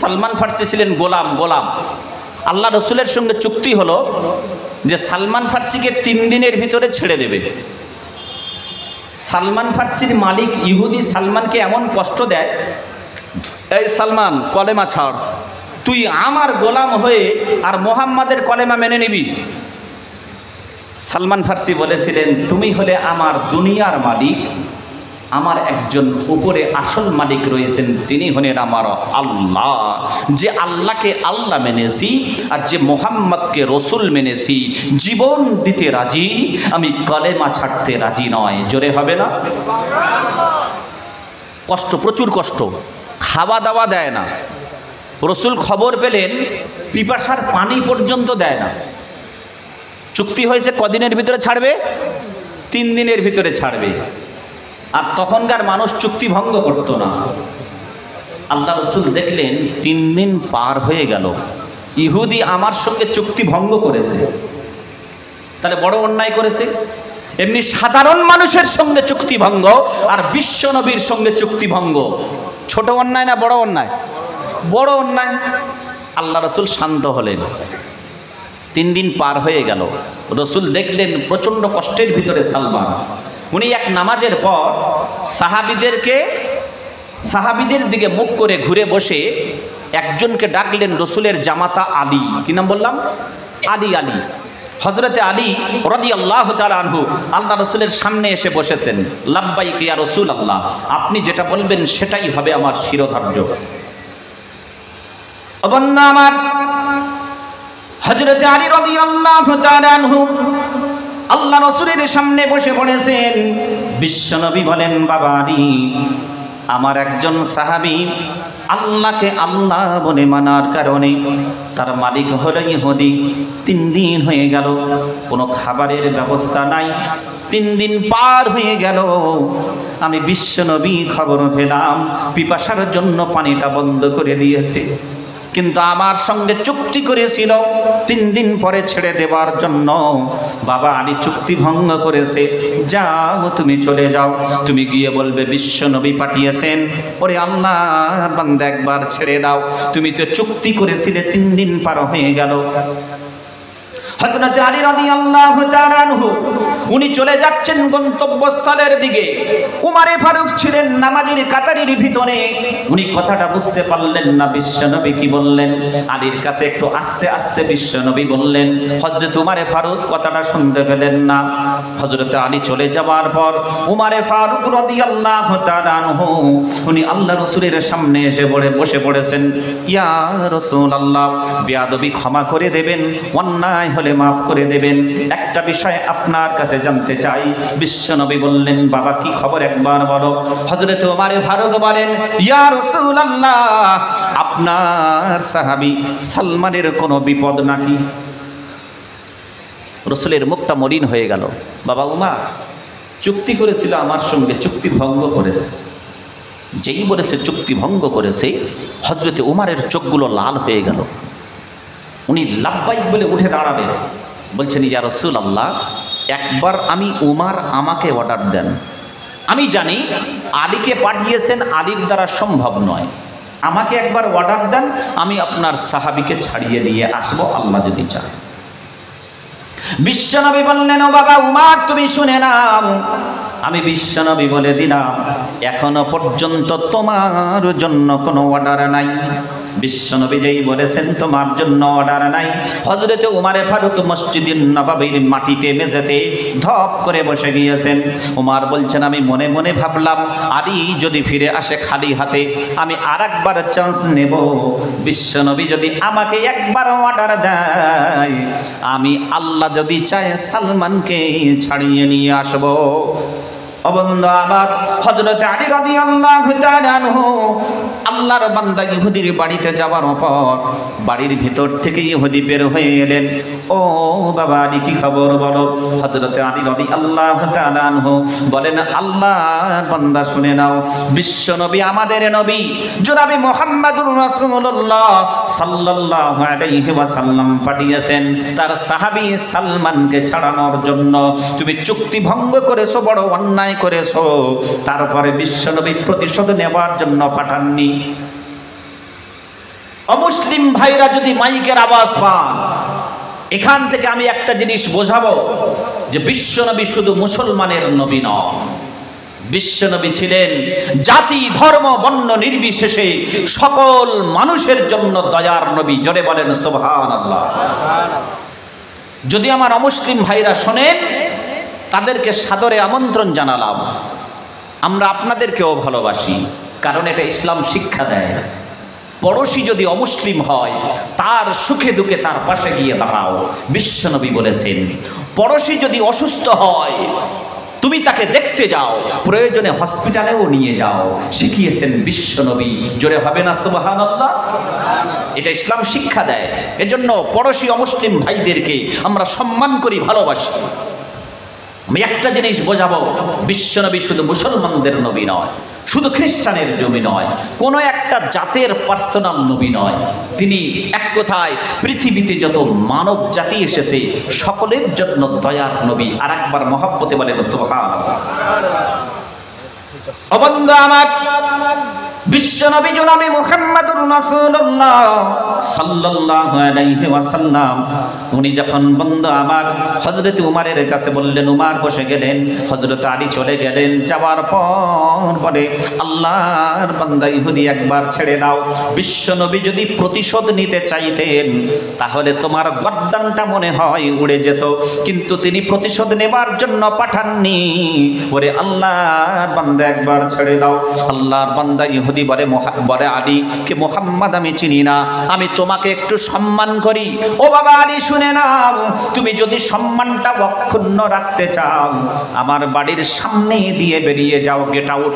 সালমান ফার্সি ছিলেন গোলাম। আল্লাহ রসুলের সঙ্গে চুক্তি হলো যে সালমান ফার্সিকে 3 দিনের ভিতরে ছেড়ে দেবে। সালমান ফার্সির মালিক ইহুদি সালমানকে এমন কষ্ট দেয়, এই সালমান কলেমা ছাড়, তুই আমার গোলাম হয়ে আর মোহাম্মদের কলেমা মেনে নিবি। সালমান ফার্সি বলেছিলেন, তুমি হলে আমার দুনিয়ার মালিক, আমার একজন উপরে আসল মালিক রয়েছেন, তিনি হলেন আমার আল্লাহ। যে আল্লাহকে আল্লাহ মেনেছি আর যে মোহাম্মদকে রসুল মেনেছি, জীবন দিতে রাজি, আমি কলেমা ছাড়তে রাজি নয়। জোরে হবে না? কষ্ট, প্রচুর কষ্ট, খাওয়া দাওয়া দেয় না। রসুল খবর পেলেন পিপাসার পানি পর্যন্ত দেয় না। চুক্তি হয়েছে কদিনের ভিতরে ছাড়বে? 3 দিনের ভিতরে ছাড়বে। আর তখনকার মানুষ চুক্তি ভঙ্গ করতো না। আল্লাহ রসুল দেখলেন 3 দিন পার হয়ে গেল, ইহুদি আমার সঙ্গে চুক্তি ভঙ্গ করেছে, তাহলে বড় অন্যায় করেছে। এমনি সাধারণ মানুষের সঙ্গে চুক্তি ভঙ্গ আর বিশ্ব নবীর সঙ্গে চুক্তি ভঙ্গ ছোট অন্যায় না বড় অন্যায়? বড় অন্যায়। আল্লাহ রসুল শান্ত হলেন। 3 দিন পার হয়ে গেল, রসুল দেখলেন প্রচণ্ড কষ্টের ভিতরে সালমান। উনি এক নামাজের পর সাহাবিদের দিকে মুখ করে ঘুরে বসে একজনকে ডাকলেন, রসুলের জামাতা আলী। কি নাম বললাম? আলী। হযরতে আলী রাদিয়াল্লাহু তাআলা আনহু আল্লাহ রসুলের সামনে এসে বসেছেন। লাব্বাইক ইয়া রাসূলুল্লাহ, আপনি যেটা বলবেন সেটাই হবে আমার শিরোধার্য। ও বান্দা আমার, হযরতে আলী রাদিয়াল্লাহু তাআলা আনহু আল্লাহ রসুলের সামনে বসে পড়েছেন। বিশ্বনবী বলেন, বাবা আলী, আমার একজন সাহাবী আল্লাহকে আল্লাহ বলে মানার কারণে তার মালিক হলো ইহুদি। 3 দিন হয়ে গেল, কোনো খাবারের ব্যবস্থা নাই। 3 দিন পার হয়ে গেল, আমি বিশ্বনবী খবর পেলাম পিপাসার জন্য পানিটা বন্ধ করে দিয়েছে, কিন্তু আমার সঙ্গে চুক্তি করেছিল 3 দিন পরে ছেড়ে দেওয়ার জন্য। বাবা আলী চুক্তি ভঙ্গ করেছে, যাও তুমি চলে যাও, তুমি গিয়ে বলবে বিশ্বনবী পাঠিয়েছেন, ওরে আল্লাহ বান্দা একবার ছেড়ে দাও, তুমি তো চুক্তি করেছিলে 3 দিন পার হয়ে গেল। হযরত আলী রাদিয়াল্লাহু তাআলা আনহু উনি চলে যাচ্ছেন গন্তব্যস্থলের দিকে। উমারে ফারুক ছিলেন নামাজের কাতারের ভিতরে। উনি কথাটা বুঝতে পারলেন না বিশ্বনবী কি বললেন। আলীর কাছে একটু আস্তে আস্তে বিশ্বনবী বললেন, হযরত উমারে ফারুক কথাটা শুনতে পেলেন না। হযরত আলী চলে যাওয়ার পর উমারে ফারুক রাদিয়াল্লাহু তাআলা আনহু উনি আল্লাহ রাসূলের সামনে এসে বসে পড়েছেন। ইয়া রাসূলুল্লাহ, বেয়াদবি ক্ষমা করে দেবেন, অন্যায় হলে মাফ করে দেবেন, একটা বিষয় আপনার কাছে জানতে চাই। বিশ্বনবী বললেন, বাবা কি খবর একবার বলো। হযরত ওমর ফারুক বলেন, ইয়া রাসূলুল্লাহ, আপনার সাহাবী সালমানের কোনো বিপদ নাকি? রাসূলের মুখটা মলিন হয়ে গেল। বাবা উমর চুক্তি করেছিল আমার সঙ্গে, চুক্তি ভঙ্গ করেছে। যেই বলেছে চুক্তি ভঙ্গ করেছে, হযরত ওমরের চোখগুলো লাল হয়ে গেল। উনি লাব্বাইক বলে উঠে দাঁড়াবেন, বলছেন, ইয়া রাসূলুল্লাহ, একবার আমি উমর আমাকে অর্ডার দেন। আমি জানি আলীকে পাঠিয়েছেন, আলীর দ্বারা সম্ভব নয়, আমাকে একবার অর্ডার দেন, আমি আপনার সাহাবীকে ছাড়িয়ে নিয়ে আসবো, আল্লাহ যদি চায়। বিশ্বনবী বললেন, ও বাবা উমর তুমি শুনে নাও, আমি বিশ্বনবী বলে দিলাম, এখনো পর্যন্ত তোমার জন্য কোনো অর্ডার নাই। বিশ্বনবী যেই বলেছেন তোমার জন্য অর্ডার নাই, হযরত উমারে ফারুক মসজিদুন নববীর মাটিতে মেঝেতে ধপ করে বসে গিয়েছেন। উমর বলছেন, আমি মনে মনে ভাবলাম আলী যদি ফিরে আসে খালি হাতে, আমি আরেকবার চান্স নেব। বিশ্বনবী যদি আমাকে একবার অর্ডার দেয়, আমি আল্লাহ যদি চায় সালমানকে ছাড়িয়ে নিয়ে আসব। ও বন্ধু আমার, হযরত আলী রাদিয়াল্লাহু তাআলা আনহু আল্লাহর বান্দা ইহুদির বাড়িতে যাওয়ার পর বাড়ির ভিতর থেকে ইহুদি বের হয়ে এলেন। ও বাবা আলী কি খবর বলো। হযরত আলী রাদিয়াল্লাহু তাআলা আনহু বলেন, আল্লাহর বান্দা শুনে নাও, বিশ্ব নবী আমাদের নবী জনাবে মুহাম্মদুর রাসূলুল্লাহ সাল্লাল্লাহু আলাইহি ওয়াসাল্লাম পাঠিয়েছেন তার সাহাবী সালমানকে ছাড়ানোর জন্য। তুমি চুক্তি ভঙ্গ করেছো, বড় অন্যায় করেছো। তারপরে বিশ্বনবী প্রতিশোধ নেওয়ার জন্য পাঠাননি। অমুসলিম ভাইরা যদি মাইকের আওয়াজ পান, এখান থেকে আমি একটা জিনিস বোঝাবো যে বিশ্বনবী শুধু মুসলমানের নবী নন, বিশ্বনবী ছিলেন জাতি ধর্ম বর্ণ নির্বিশেষে সকল মানুষের জন্য দয়ার নবী। জোরে বলেন সুবহানাল্লাহ। যদি আমার অমুসলিম ভাইরা শোনেন, তাদেরকে সাদরে আমন্ত্রণ জানালাম, আমরা আপনাদেরকেও ভালোবাসি, কারণ এটা ইসলাম শিক্ষা দেয়। পড়োশী যদি অমুসলিম হয়, তার সুখে দুঃখে তার পাশে গিয়ে দাঁড়াও। বিশ্বনবী বলেছেন, পড়োশী যদি অসুস্থ হয়, তুমি তাকে দেখতে যাও, প্রয়োজনে হসপিটালেও নিয়ে যাও, শিখিয়েছেন বিশ্বনবী। জোরে হবে না সুবহানাল্লাহ? এটা ইসলাম শিক্ষা দেয়। এজন্য পড়োশী অমুসলিম ভাইদেরকে আমরা সম্মান করি, ভালোবাসি। আমি একটা জিনিস বোঝাবো, বিশ্বনবী শুধু মুসলমানদের নবী নয়, শুধু খ্রিস্টানের নবী নয়, কোনো একটা জাতের পার্সোনাল নবী নয়। তিনি এক কথায় পৃথিবীতে যত মানব জাতি এসেছে সকলের জন্য দয়ার নবী। আর একবার মহব্বতে বলেন সুবহানাল্লাহ। ও বন্ধু আমার, বিশ্বনবী জনাবে মুহাম্মদুর রাসূলুল্লাহ সাল্লাল্লাহু আলাইহি ওয়াসাল্লাম, উনি যখন বন্ধু আমার হযরত উমারের কাছে বললেন, উমার বসে গেলেন, হযরত আলী চলে গেলেন। যাওয়ার পর বলে, আল্লাহর বান্দা ইহুদি একবার ছেড়ে দাও। বিশ্বনবী যদি প্রতিশোধ নিতে চাইতেন তাহলে তোমার গর্দানটা মনে হয় উড়ে যেত, কিন্তু তিনি প্রতিশোধ নেবার জন্য পাঠাননি। ওরে আল্লাহর বান্দা একবার ছেড়ে দাও। আল্লাহর বান্দা ইহুদি বলে আলী কে মুহাম্মদ আমি চিনি না, আমি তোমাকে একটু সম্মান করি। ও বাবা আলী শুনে নাও, তুমি যদি সম্মানটা অক্ষুণ্ণ রাখতে চাও, আমার বাড়ির সামনে দিয়ে বেরিয়ে যাও, গেট আউট,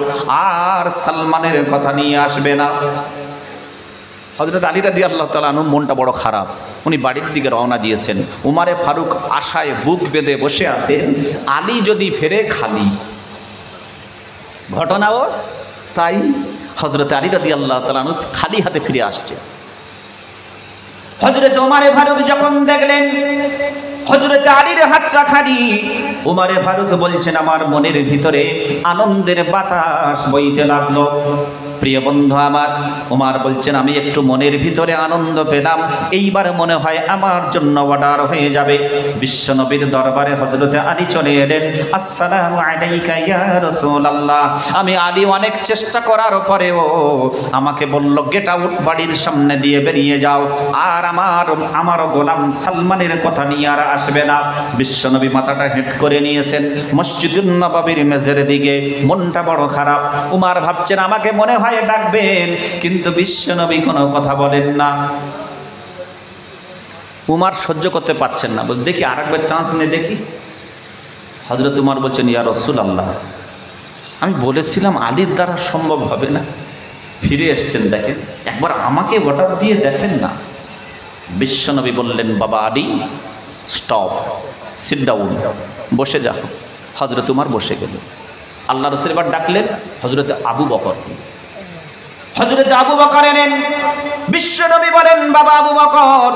আর সালমানের কথা নিয়ে আসবে না। হযরত আলী রাদিয়াল্লাহু তাআলা আনহু মনটা বড় খারাপ, উনি বাড়ির দিকে রওনা দিয়েছেন। উমারে ফারুক আশায় বুক বেঁধে বসে আছেন, আলী যদি ফেরে খালি। ঘটনাও তাই, হযরত আলী রাদিয়াল্লাহু তাআলা আনহু খালি হাতে ফিরে আসছে। হযরত ওমর ফারুক যখন দেখলেন হযরত আলীর হাতটা খালি, ওমর ফারুক বলছেন, আমার মনের ভিতরে আনন্দের বাতাস বইতে লাগলো। প্রিয় বন্ধু আমার, ওমর বলছেন, আমি একটু মনের ভিতরে আনন্দ পেলাম, এইবার মনে হয় আমার জন্য অর্ডার হয়ে যাবে। বিশ্বনবীর দরবারে হযরত আলী চলে এলেন। আসসালামু আলাইকা ইয়া রাসূলুল্লাহ। আমি আলী অনেক চেষ্টা করার পরেও আমাকে বলল, গেট আউট, বাড়ির সামনে দিয়ে বেরিয়ে যাও, আর আমার গোলাম সালমানের কথা নিয়ে আর আসবে না। বিশ্বনবী মাথাটা হেঁট করে নিয়েছেন মসজিদুন নববীর মেঝের দিকে, মনটা বড় খারাপ। উমার ভাবছেন আমাকে মনে হয় ডাকবেন, কিন্তু বিশ্বনবী কোনো কথা বলেন না। উমার সহ্য করতে পারছেন না, বল দেখি আরেকবার চান্স নিয়ে দেখি। হযরত উমর বলছেন, ইয়া রাসূলুল্লাহ, আমি বলেছিলাম আলীর দ্বারা সম্ভব হবে না, ফিরে এসছেন, দেখেন একবার আমাকে অর্ডার দিয়ে দেখেন না। বিশ্বনবী বললেন, বাবা আলী স্টপ, সিট ডাউন, বসে যাও। হযরত উমর বসে গেল। আল্লাহ রাসূল এবার ডাকলেন হযরত আবু বকর। হযরত আবু বকর এলেন। বিশ্বনবী বলেন, বাবা আবু বকর,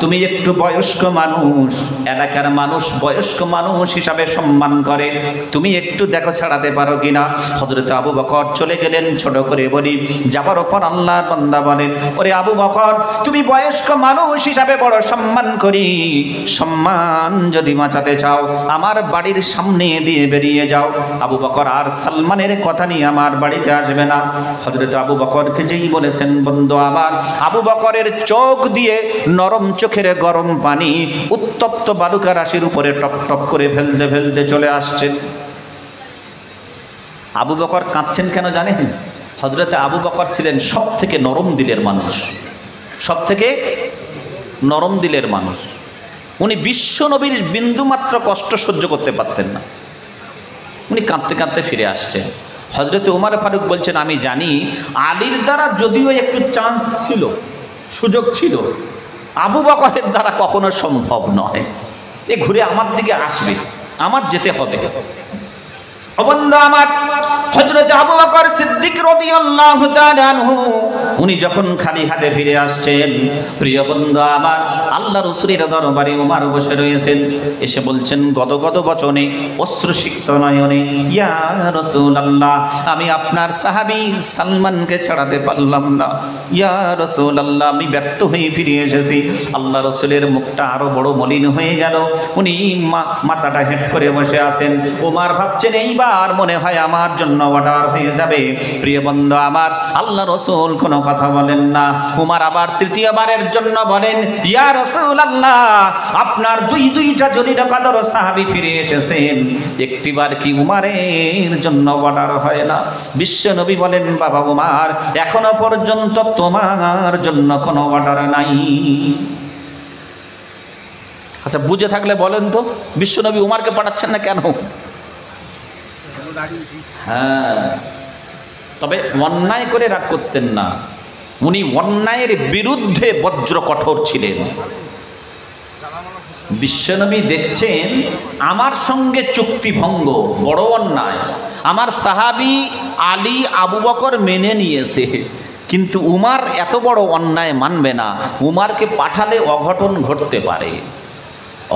তুমি একটু বয়স্ক মানুষ, এলাকার মানুষ বয়স্ক মানুষ হিসাবে সম্মান করে, তুমি একটু দেখো ছাড়াতে পারো কিনা। হযরত আবু বকর চলে গেলেন। ছোট করে বলি, যাবার পর আল্লাহর বান্দা বলেন, ওরে আবু বকর, তুমি বয়স্ক মানুষ হিসাবে বড় সম্মান করি, সম্মান যদি বাঁচাতে চাও আমার বাড়ির সামনে দিয়ে বেরিয়ে যাও। আবু বকর আর সালমানের কথা নিয়ে আমার বাড়িতে আসবে না। হযরত আবু বকরকে যেই বলেছেন, বন্ধু আমার, আবু বকরের চোখ দিয়ে নরম চোখের গরম পানি উত্তপ্ত বালুকা রাশির উপরে টপ টপ করে ফেলতে ফেলতে চলে আসছে। আবু বকর কাঁদছেন কেন জানেন? হযরত আবু বকর ছিলেন সব থেকে নরম দিলের মানুষ, সব থেকে নরম দিলের মানুষ। উনি বিশ্বনবীর বিন্দুমাত্র কষ্ট সহ্য করতে পারতেন না। উনি কাঁদতে কাঁদতে ফিরে আসছেন। হযরত উমর ফারুক বলছেন, আমি জানি আলীর দ্বারা যদিও একটু চান্স ছিল, সুযোগ ছিল, আবু বকরের দ্বারা কখনো সম্ভব নয়। এ ঘুরে আমার দিকে আসবে, আমার যেতে হবে। ও বন্ধু আমার, হযরত আবু বকর সিদ্দিক রাদিয়াল্লাহু তাআলা আনহু উনি যখন খালি হাতে ফিরে আসছেন, প্রিয় বন্ধু আমার, আল্লাহ রাসূলের দরবারে ওমর বসে রয়েছেন। এসে বলছেন গদগদ বচনে, অশ্রুসিক্ত নয়নে, ইয়া রাসূলুল্লাহ, আমি আপনার সাহাবী সালমানকে ছাড়াতে পারলাম না। ইয়া রাসূলুল্লাহ, আমি ব্যর্থ হয়ে ফিরে এসেছি। আল্লাহ রাসূলের মুখটা আরো বড় মলিন হয়ে গেল। উনি মাথাটা হেঁট করে বসে আছেন। ওমর ভাবছেন এইবার মনে হয় আমার জন্য অর্ডার হয়ে যাবে। প্রিয় বন্ধু আমার, আল্লাহ রাসূল কোনো কথা বলেন না। ওমর আবার তৃতীয়বারের জন্য বলেন, ইয়া রাসূলুল্লাহ, আপনার দুইটা জলিল কদর সাহাবী ফিরে এসেছেন, একটিবার কি উমারের জন্য অর্ডার হয় না? বিশ্ব নবী বলেন, বাবা ওমর, এখনো পর্যন্ত তোমার জন্য কোনো অর্ডার নাই। আচ্ছা, বুঝে থাকলে বলেন তো, বিশ্বনবী উমারকে পাঠাচ্ছেন না কেন? হ্যাঁ, তবে অন্যায় করে রাগ করতেন না। উনি অন্যায়ের বিরুদ্ধে বজ্র কঠোর ছিলেন। বিশ্বনবী দেখছেন আমার সঙ্গে চুক্তি ভঙ্গ, বড় অন্যায়। আমার সাহাবী আলী আবু বকর মেনে নিয়েছে, কিন্তু উমার এত বড় অন্যায় মানবে না। উমারকে পাঠালে অঘটন ঘটতে পারে,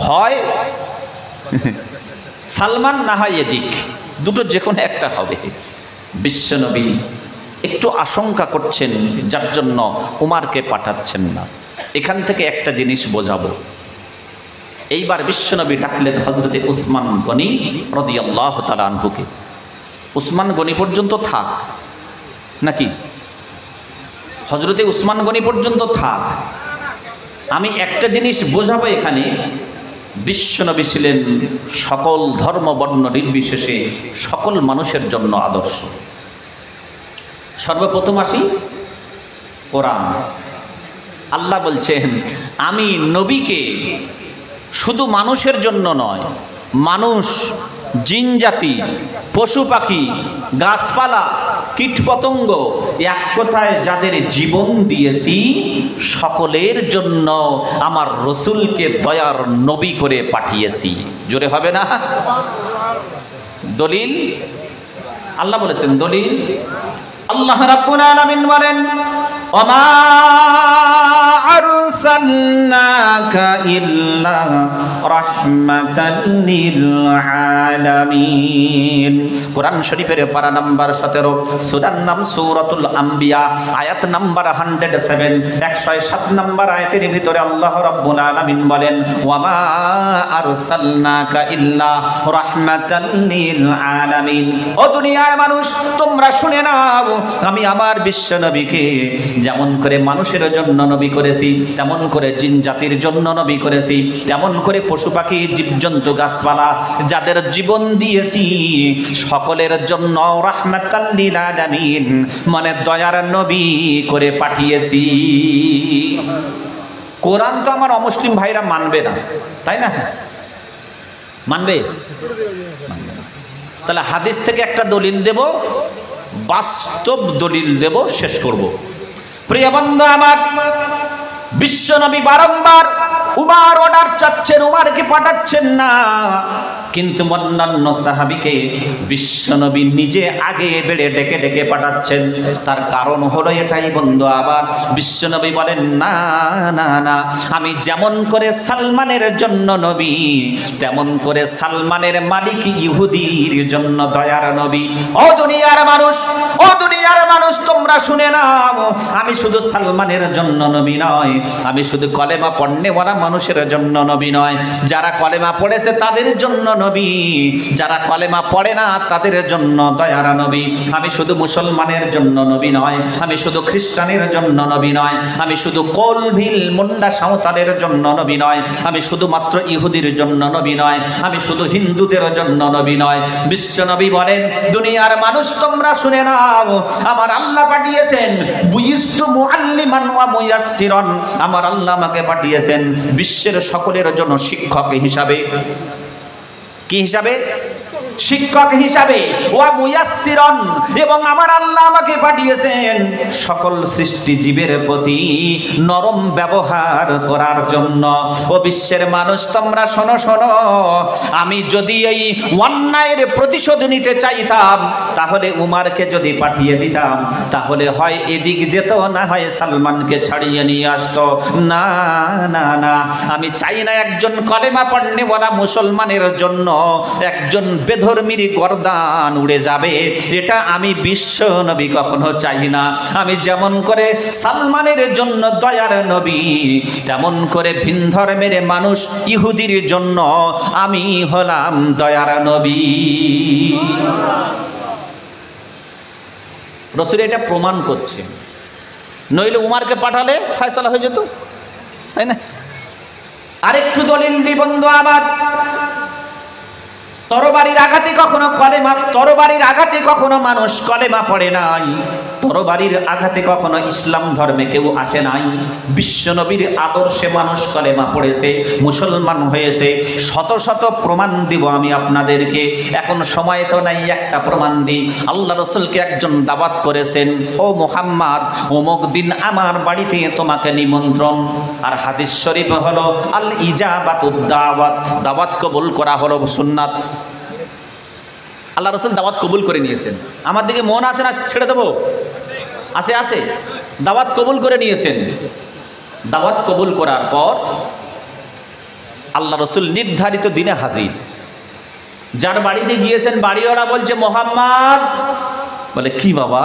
হয় সালমান না হয় এদিক, দুটো যে কোনো একটা হবে। বিশ্বনবী একটু আশঙ্কা করছেন, যার জন্য উমারকে পাঠাচ্ছেন না। এখান থেকে একটা জিনিস বোঝাবো। এইবার বিশ্বনবী ডাকলেন হযরতে উসমান গনি রাদিয়াল্লাহু তাআলা আনহুকে। উসমান গনি পর্যন্ত থাক নাকি? হযরতে উসমান গনি পর্যন্ত থাক। আমি একটা জিনিস বোঝাবো এখানে, বিশ্বনবী ছিলেন সকল ধর্ম বর্ণ নির্বিশেষে সকল মানুষের জন্য আদর্শ। সর্বপ্রথম আসি কোরআন। আল্লাহ বলছেন, আমি নবীকে শুধু মানুষের জন্য নয়, মানুষ, জিন জাতি, পশু পাখি, গাছপালা, কীটপতঙ্গ, এক কথায় যাদের জীবন দিয়েছি সকলের জন্য আমার রসুলকে দয়ার নবী করে পাঠিয়েছি। জোরে হবে না? দলিল আল্লাহ বলেছেন, দলিল আল্লাহ রাব্বুল আলামিন বলেন, ওমা আরসালনাকা ইল্লা রাহমাতাল লিল আলামিন। কোরআন শরীফের পারা নাম্বার 17, সূরার নাম সূরাতুল আম্বিয়া, আয়াত নাম্বার 107, 107 নাম্বার আয়াতের ভিতরে আল্লাহ রাব্বুল আলামিন বলেন, ওয়ামা আরসালনাকা ইল্লা রাহমাতাল লিল আলামিন। ও দুনিয়ার মানুষ, তোমরা শুনে নাও, আমি আমার বিশ্ব নবীকে যেমন করে মানুষের জন্য নবী করেছি, তেমন করে জিন জাতির জন্য নবী করেছি, তেমন করে পশু পাখি, জীবজন্তু, গাছপালা যাদের জীবন দিয়েছি সকলের জন্য রাহমাতাল লিল আলামিন, মানে দয়ার নবী করে পাঠিয়েছি। কোরআন তো আমার অমুসলিম ভাইরা মানবে না, তাই না? মানবে? তাহলে হাদিস থেকে একটা দলিল দেব, বাস্তব দলিল দেব, শেষ করব। প্রিয় বন্ধু আমার, বিশ্বনবী বারংবার উমার অর্ডার চাচ্ছেন, উমারকে পাঠাচ্ছেন না, কিন্তু অন্যান্য সাহাবীকে বিশ্বনবী নিজে আগে বেড়ে ডেকে ডেকে পাঠাচ্ছেন। তার কারণ হলো এটাই বন্ধু আবার, বিশ্বনবী বলেন, না না না, আমি যেমন করে সালমানের জন্য নবী, তেমন করে সালমানের মালিক ইহুদির জন্য দয়ার নবী। ও দুনিয়ার মানুষ, ও দুনিয়ার মানুষ, তোমরা শুনে নাও, আমি শুধু সালমানের জন্য নবী নয়, আমি শুধু কলেমা পড়নেওয়ালা মানুষের জন্য নবী নয়, যারা কলেমা পড়েছে তাদের জন্য নবী, যারা কলেমা পড়ে না তাদের জন্য দয়ার নবী। আমি শুধু মুসলমানের জন্য নবী নয়, আমি শুধু খ্রিস্টানের জন্য নবী নয়, আমি শুধু কোলভিল মুন্ডা সাঁওতালের জন্য নবী নয়, আমি শুধুমাত্র ইহুদির জন্য নবী নয়, আমি শুধু হিন্দুদের জন্য নবী নয়। বিশ্ব নবী বলেন, দুনিয়ার মানুষ তোমরা শুনে নাও, আমার আল্লাহ পাঠিয়েছেন বুইস্তু মুআল্লিমান ওয়া মুয়াসসিরান, আমার আল্লাহ আমাকে পাঠিয়েছেন বিশ্বের সকলের জন্য শিক্ষক হিসাবে। কি হিসাবে? শিক্ষক হিসাবে ওয়া মুয়াসসিরান, এবং আমার আল্লাহ আমাকে পাঠিয়েছেন সকল সৃষ্টি জীবের প্রতি নরম ব্যবহার করার জন্য। ও বিশ্বের মানুষ তোমরা শোনো শোনো, আমি যদি এই অন্যায়ের প্রতিশোধ নিতে চাইতাম তাহলে উমারকে যদি পাঠিয়ে দিতাম তাহলে হয় এদিক যেত, না হয় সালমানকে ছাড়িয়ে নিয়ে আসতো। না না না, আমি চাই না একজন কলেমা পড়নেওয়ালা মুসলমানের জন্য একজন বেধর্মীর গর্দান উড়ে যাবে, এটা আমি বিশ্ব নবী কখনো চাই না। আমি যেমন করে সালমানের জন্য দয়ার নবী, তেমন করে ভিন ধর্মের মানুষ ইহুদির জন্য আমি হলাম দয়ার নবী। রাসূল এটা প্রমাণ করছে, নইলে উমারকে পাঠালে ফয়সালা হয়ে যেত, তাই না? আরেকটু দলিল দি বন্ধু আমার, তরবারির আঘাতে কখনো কলেমা, তরবারির আঘাতে কখনো মানুষ কলেমা পড়ে নাই, তরবারির আঘাতে কখনো ইসলাম ধর্মে কেউ আসে নাই। বিশ্বনবীর আদর্শে মানুষ কলেমা পড়েছে, মুসলমান হয়েছে। শত শত প্রমাণ দিব আমি আপনাদেরকে, এখন সময় তো নাই, একটা প্রমাণ দিই। আল্লাহ রাসূলকে একজন দাওয়াত করেছেন, ও মুহাম্মদ অমুক দিন আমার বাড়িতে তোমাকে নিমন্ত্রণ। আর হাদিস শরীফ হলো আল ইজাবাতুদ দাওয়াত, দাওয়াত কবুল করা হলো সুন্নাত। আল্লাহ রাসূল দাওয়াত কবুল করে নিয়েছেন। আমার দিকে মন আছে না ছেড়ে দেবো? আছে আছে, দাওয়াত কবুল করে নিয়েছেন। দাওয়াত কবুল করার পর আল্লাহ রাসূল নির্ধারিত দিনে হাজির। যার বাড়িতে গিয়েছেন বাড়িওয়ালা বলছে মুহাম্মদ, বলে কি বাবা?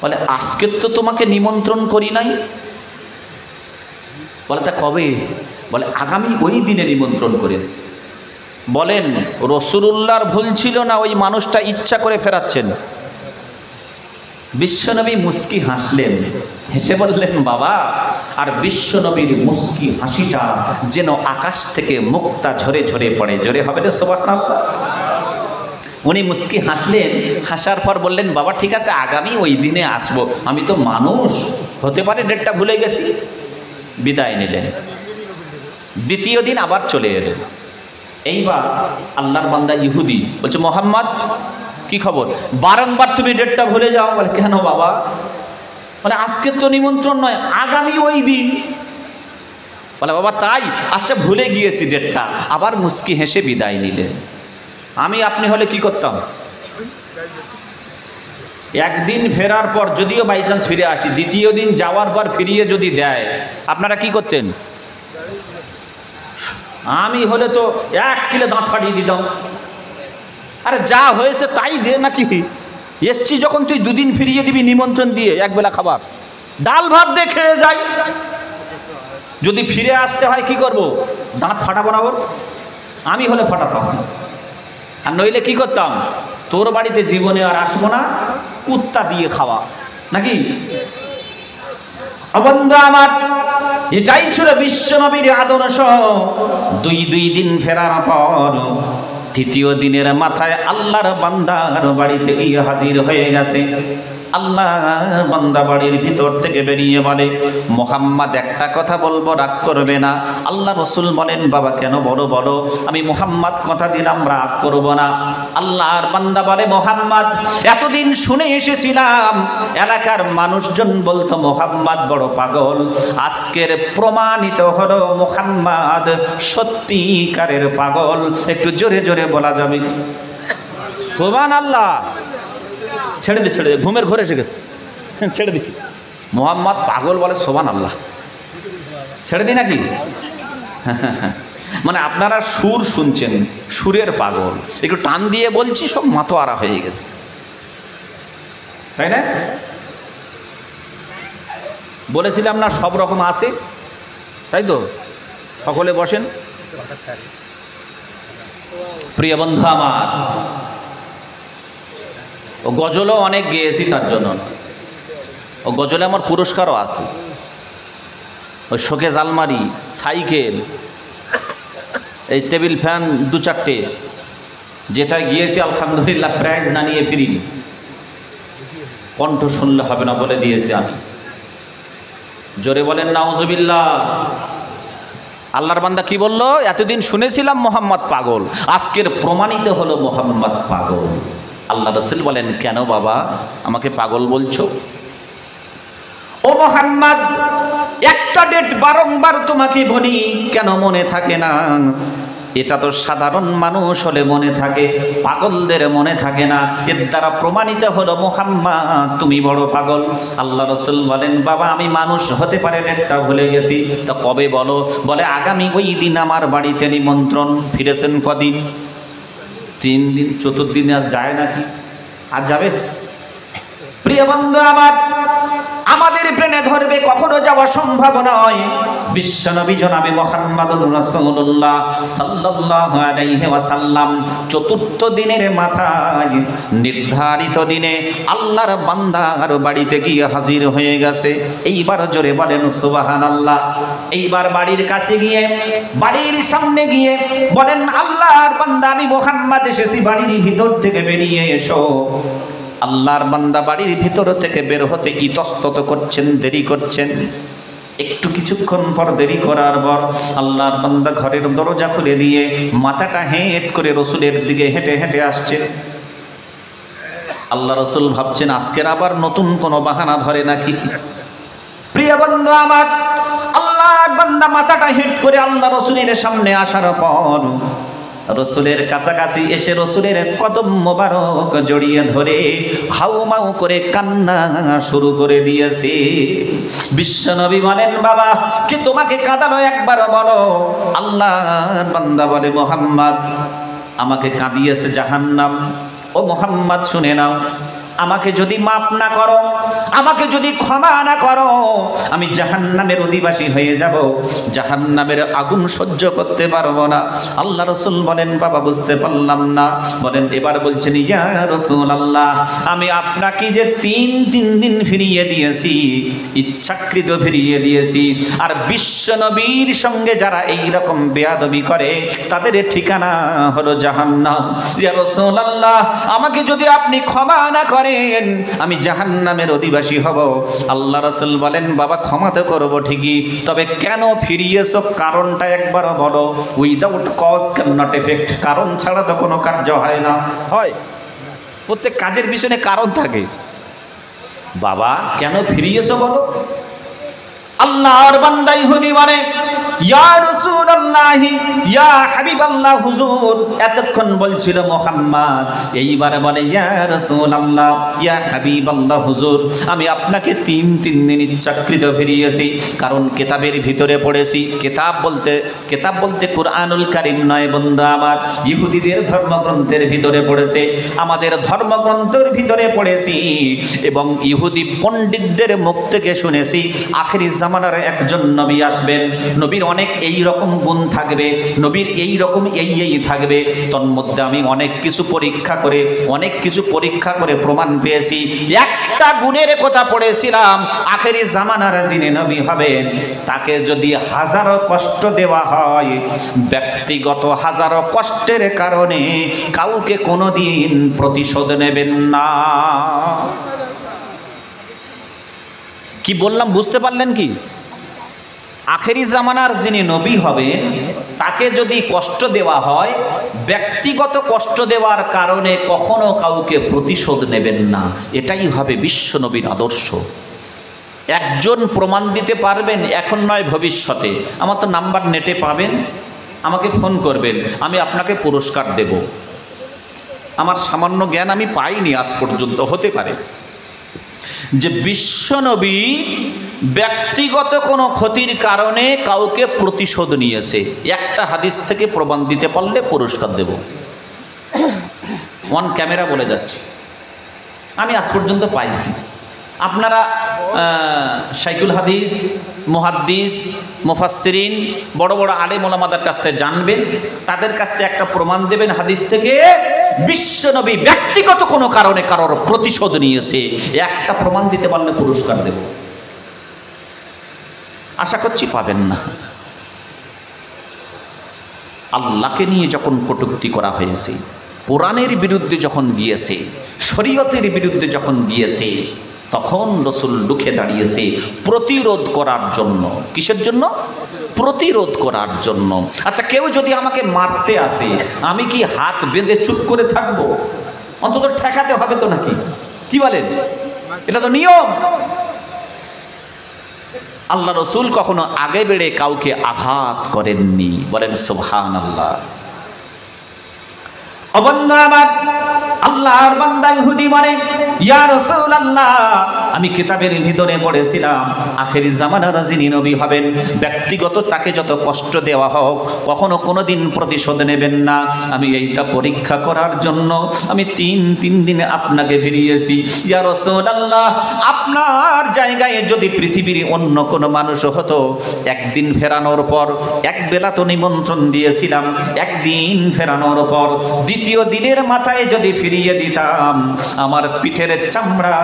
বলে আজকে তো তোমাকে নিমন্ত্রণ করি নাই। বলে তা কবে? বলে আগামী ওই দিনে নিমন্ত্রণ করেছে। বলেন রাসূলুল্লাহর ভুল ছিল না ওই মানুষটা ইচ্ছা করে ফেরাচ্ছেন? বিশ্বনবী মুস্কি হাসলেন, হেসে বললেন বাবা, আর বিশ্বনবীর মুস্কি হাসিটা যেন আকাশ থেকে মুক্তা ঝরে ঝরে পড়ে। জোরে হবে না সুবহানাল্লাহ? উনি মুস্কি হাসলেন, হাসার পর বললেন বাবা ঠিক আছে আগামী ওই দিনে আসবো, আমি তো মানুষ, হতে পারে ডেটটা ভুলে গেছি। বিদায় নিলেন। দ্বিতীয় দিন আবার চলে এলেন। এইবার আল্লাহর বান্দা ইহুদি বলছে মুহাম্মদ কি খবর? বারংবার তুমি ডেটটা ভুলে যাও। বলে কেন বাবা? বলে আজকে তো নিমন্ত্রণ নয়, আগামী ওই দিন। বলে বাবা তাই? আচ্ছা ভুলে গিয়েছি ডেটটা। আবার মুস্কি হেসে বিদায় নিলেন। আমি আপনি হলে কি করতাম? একদিন ফেরার পর যদিও বাই চান্স ফিরে আসি, দ্বিতীয় দিন যাওয়ার পর ফিরিয়ে যদি দেয়, আপনারা কি করতেন? আমি হলে তো 1 কিলো দাঁত ফাটিয়ে দিতাম। আরে যা হয়েছে তাই দে নাকি? এসছি যখন তুই 2 দিন ফিরিয়ে দিবি নিমন্ত্রণ দিয়ে, একবেলা খাবার ডাল ভাত দিয়ে খেয়ে যাই। যদি ফিরে আসতে হয় কি করব? দাঁত ফাটাবো না? আমি হলে ফাটাতাম। আর নইলে কি করতাম? তোর বাড়িতে জীবনে আর আসবো না, কুত্তা দিয়ে খাওয়া নাকি? বন্ধু আমার, এটাই ছিল বিশ্বনবীর আদর্শ। দুই দিন ফেরার পর তৃতীয় দিনের মাথায় আল্লাহর বান্দার বাড়িতে গিয়ে হাজির হয়ে গেছে। আল্লাহ বান্দা বাড়ির ভিতর থেকে বেরিয়ে বলে মুহাম্মদ একটা কথা বলবো, রাগ করবে না? আল্লাহ রাসূল বলেন বাবা কেন? বড় বড়। আমি মুহাম্মদ কথা দিলাম রাগ করব না। আল্লাহর বান্দা বলে মুহাম্মদ এতদিন শুনে এসেছিলাম এলাকার মানুষজন বলতো মুহাম্মদ বড় পাগল, আজকের প্রমাণিত হলো মুহাম্মদ সত্যিকারের পাগল। একটু জোরে জোরে বলা যাবে সুবহানাল্লাহ? ছেড়ে দি, ছেড়ে দি, ঘুমের ঘরে এসে গেছে, ছেড়ে দি। মুহাম্মদ পাগল বলে সুবহানাল্লাহ, ছেড়ে দি নাকি? মানে আপনারা সুর শুনছেন, সুরের পাগল। একটু টান দিয়ে বলছি, সব মাতোয়ারা হয়ে গেছে, তাই না? বলেছিলাম না সব রকম আছে, তাই তো? সকলে বসেন। প্রিয় বন্ধু আমার, ও গজলও অনেক গেয়েছি, তার জন্য ও গজলে আমার পুরস্কারও আছে। ওই শোকেজ আলমারি, সাইকেল, এই টেবিল ফ্যান 2-4টে, যেটায় গিয়েছি আলহামদুলিল্লাহ প্রাইজ না নিয়ে ফিরিনি। কণ্ঠ শুনলে হবে না বলে দিয়েছি আমি। জোরে বলেন নাউজুবিল্লাহ। আল্লাহর বান্দা কি বলল? এতদিন শুনেছিলাম মোহাম্মদ পাগল, আজকের প্রমাণিত হলো মোহাম্মদ পাগল। আল্লাহ রাসূল বলেন, কেন বাবা আমাকে পাগল বলছো? ও মোহাম্মদ, একটা ডেট বারংবার তোমাকে বলি, কেন মনে থাকে না? এটা তো সাধারণ মানুষ হলে মনে থাকে, পাগলদের মনে থাকে না। এর দ্বারা প্রমাণিত হলো মোহাম্মদ তুমি বড় পাগল। আল্লাহ রাসূল বলেন, বাবা আমি মানুষ হতে পারে ডেটটা ভুলে গেছি। তা কবে বলো? বলে আগামী ওই দিন আমার বাড়িতে নিমন্ত্রণ। ফিরেছেন কদিন? 3 দিন। 4 দিনে আর যায় নাকি? আর যাবে? প্রিয় বন্ধু আমার, আমাদের প্লেনে ধরবে, কখনো যাওয়া সম্ভব নয়। বিশ্বনবী জনাবে মুহাম্মদুর রাসূলুল্লাহ সাল্লাল্লাহু আলাইহি ওয়াসাল্লাম 4th দিনের মাথায় নির্ধারিত দিনে আল্লাহর বান্দার বাড়িতে গিয়ে হাজির হয়ে গেছে। এইবার জোরে বলেন সুবহানাল্লাহ। এইবার বাড়ির কাছে গিয়ে, বাড়ির সামনে গিয়ে বলেন, আল্লাহর বান্দা আমি মুহাম্মদ এসেছি, বাড়ির ভিতর থেকে বেরিয়ে এসো। আল্লাহর বান্দা বাড়ির ভিতর থেকে বের হতে ইতস্তত করছেন, দেরি করছেন। একটু কিছুক্ষণ পর দেরি করার পর আল্লাহর বান্দা ঘরের দরজা খুলে দিয়ে মাথাটা হেঁট করে রসুলের দিকে হেঁটে হেঁটে আসছে। আল্লাহ রসুল ভাবছেন আজকের আবার নতুন কোনো বাহানা ধরে নাকি। প্রিয় বন্ধু আমার, আল্লাহর বান্দা মাথাটা হেঁট করে আল্লাহ রসুলের সামনে আসার পর রসুলের কাছাকাছি এসে রসুলের কদম মোবারক জড়িয়ে ধরে হাউমাউ করে কান্না শুরু করে দিয়েছে। বিশ্বনবী বলেন, বাবা কি তোমাকে কাঁদালো? একবার বলো। আল্লাহর বান্দা বলে, মুহাম্মদ আমাকে কাঁদিয়েছে জাহান্নাম। ও মুহাম্মদ শুনে নাও, আমাকে যদি মাফ না করো, আমাকে যদি ক্ষমা না করো, আমি জাহান্নামের অধিবাসী হয়ে যাব, জাহান্নামের আগুন সহ্য করতে পারবো না। আল্লাহ রাসূল বলেন, বাবা বুঝতে পারলাম না। বলেন, এবার বলছেন, ইয়া রাসূলুল্লাহ আমি আপনাকে যে 3 দিন ফিরিয়ে দিয়েছি, ইচ্ছাকৃত ফিরিয়ে দিয়েছি, আর বিশ্বনবীর সঙ্গে যারা এই রকম বেয়াদবি করে তাদের ঠিকানা হলো জাহান্নাম। ইয়া রাসূলুল্লাহ আমাকে যদি আপনি ক্ষমা না করেন আমি জাহান্নামের অধিবাসী হব। আল্লাহ রাসূল বলেন, বাবা ক্ষমা তো করবো ঠিকই, তবে কেন ফিরিয়েছো কারণটা একবার বলো। Without cause can not effect, কারণ ছাড়া তো কোনো কার্য হয় না। হয়, প্রত্যেক কাজের পিছনে কারণ থাকে। বাবা কেন ফিরিয়েছো বলো। আল্লাহর বান্দা ইহুদি বলে, ইয়া রাসূলুল্লাহ ইয়া হাবিবাল্লাহ হুজুর। এতক্ষণ বলছিল মুহাম্মদ, এইবার বলে ইয়া রাসূলুল্লাহ ইয়া হাবিবাল্লাহ হুজুর, আমি আপনাকে 3 দিন ইচ্ছাকৃত ফিরিয়েছি, কারণ কিতাবের ভিতরে পড়েছি। কিতাব বলতে কুরআনুল কারীম নয় বন্ধু আমার, ইহুদিদের ধর্মগ্রন্থের ভিতরে পড়েছে, আমাদের ধর্মগ্রন্থের ভিতরে পড়েছি, এবং ইহুদি পণ্ডিতদের মুখ থেকে শুনেছি আখিরি জামানার একজন নবী আসবেন, নবীর অনেক এই রকম গুণ থাকবে, নবীর এই রকম এই থাকবে। তন্মধ্যে আমি অনেক কিছু পরীক্ষা করে প্রমাণ পেয়েছি। একটা গুণের কথা পড়েছিলাম, আখেরি জামানার যিনি নবী হবেন তাকে যদি হাজারো কষ্ট দেওয়া হয়, ব্যক্তিগত হাজারো কষ্টের কারণে কাউকে কোনোদিন প্রতিশোধ নেবেন না। কি বললাম বুঝতে পারলেন কি? আখেরি জামানার যিনি নবী হবেন তাকে যদি কষ্ট দেওয়া হয়, ব্যক্তিগত কষ্ট দেওয়ার কারণে কখনো কাউকে প্রতিশোধ নেবেন না। এটাই হবে বিশ্ব নবীর আদর্শ। একজন প্রমাণ দিতে পারবেন, এখন নয় ভবিষ্যতে। আমার তো নাম্বার নেটে পাবেন, আমাকে ফোন করবেন, আমি আপনাকে পুরস্কার দেব। আমার সামান্য জ্ঞান আমি পাইনি আজ পর্যন্ত, হতে পারে যে বিশ্বনবী ব্যক্তিগত কোনো ক্ষতির কারণে কাউকে প্রতিশোধ নিয়েছে। একটা হাদিস থেকে প্রমাণ দিতে পারলে পুরস্কার দেব। অন ক্যামেরা বলে যাচ্ছে, আমি আজ পর্যন্ত পাইনি। আপনারা শাইখুল হাদিস, মুহাদ্দিস, মুফাসসিরিন, বড় বড় আলেম ওলামাদের কাছ থেকে জানবেন, তাদের কাছ থেকে একটা প্রমাণ দেবেন হাদিস থেকে বিশ্বনবী ব্যক্তিগত কোনো কারণে কারোর প্রতিশোধ নিয়েছে। একটা প্রমাণ দিতে পারলে পুরস্কার দেব। আশা করছি পাবেন না। আল্লাহকে নিয়ে যখন কটূক্তি করা হয়েছে, কোরআনের বিরুদ্ধে যখন গিয়েছে, শরীয়তের বিরুদ্ধে যখন গিয়েছে, তখন রসুল রুখে দাঁড়িয়েছে প্রতিরোধ করার জন্য। কিসের জন্য? প্রতিরোধ করার জন্য। আচ্ছা, কেউ যদি আমাকে মারতে আসে, আমি কি হাত বেঁধে চুপ করে থাকবো? অন্তত ঠেকাতে হবে তো নাকি? কি বলেন? এটা তো নিয়ম। আল্লাহ রসুল কখনো আগে বেড়ে কাউকে আঘাত করেননি। বলেন সুবহানাল্লাহ। ও বন্ধু আমার, আল্লাহর বান্দা ইহুদি মানে, ইয়া রাসূলুল্লাহ, আমি কিতাবের ভিতরে পড়েছিলাম আখেরি জামানার যিনি নবী হবেন, ব্যক্তিগত তাকে যত কষ্ট দেওয়া হোক কখনো কোনোদিন প্রতিশোধ নেবেন না। আমি এইটা পরীক্ষা করার জন্য আমি তিন দিন আপনাকে ফিরিয়েছি। ইয়া রাসূলুল্লাহ, আপনার জায়গায় যদি পৃথিবীর অন্য কোনো মানুষ হতো, একদিন ফেরানোর পর, এক বেলা তো নিমন্ত্রণ দিয়েছিলাম, একদিন ফেরানোর পর দ্বিতীয় দিনের মাথায় যদি ফিরিয়ে দিতাম, আমার পিঠের চামড়া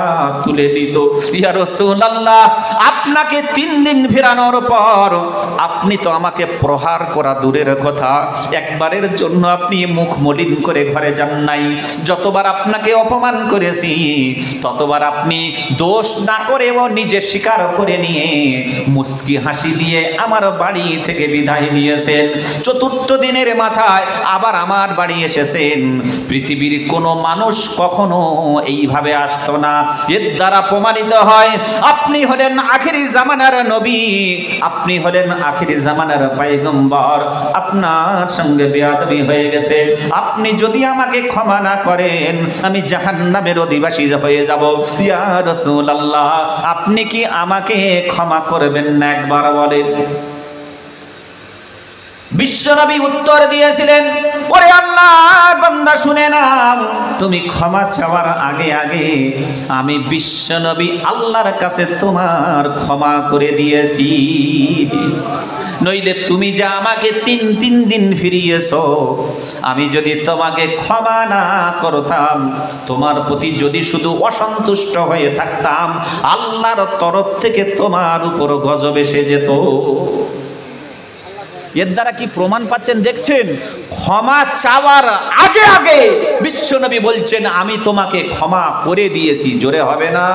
তুলে দিত। ইয়া রাসূলুল্লাহ, আপনাকে 3 দিন ফেরানোর পর আপনি তো আমাকে প্রহার করা দূরের কথা, একবারের জন্য আপনি মুখ মলিন করে ঘরে যান নাই। যতবার আপনাকে অপমান করেছি ততবার আপনি দোষ না করেও নিজে স্বীকার করে নিয়ে মুস্কি হাসি দিয়ে আমার বাড়ি থেকে বিদায় নিয়েছেন। চতুর্থ দিনের মাথায় আবার আমার বাড়ি এসেছেন। পৃথিবীর কোনো মানুষ কখনো এইভাবে আসতো না। এর দ্বারা প্রমাণিত হয় আপনি হলেন আখেরি জামানার নবী, আপনি হলেন আখেরি জামানার পয়গম্বর। আপনার সঙ্গে বেয়াদবি হয়ে গেছে। আপনি যদি আমাকে ক্ষমা না করেন, আমি জাহান্নামের অধিবাসী হয়ে যাব। ইয়া রাসূলুল্লাহ, আপনি কি আমাকে ক্ষমা করবেন না? একবার বলেন। বিশ্বনবী উত্তর দিয়েছিলেন, ওরে আল্লাহর বান্দা শুনে নাও, তুমি ক্ষমা চাওয়ার আগে আগে আমি বিশ্বনবী আল্লাহর কাছে তোমার ক্ষমা করে দিয়েছি। নইলে তুমি যে আমাকে 3 দিন ফিরিয়েছো, আমি যদি তোমাকে ক্ষমা না করতাম, তোমার প্রতি যদি শুধু অসন্তুষ্ট হয়ে থাকতাম, আল্লাহর তরফ থেকে তোমার উপর গজব এসে যেত। এর দ্বারা কি প্রমাণ পাচ্ছেন? দেখছেন, ক্ষমা চাওয়ার আগে আগে বিশ্বনবী বলছেন আমি তোমাকে ক্ষমা করে দিয়েছি। জোরে হবে না?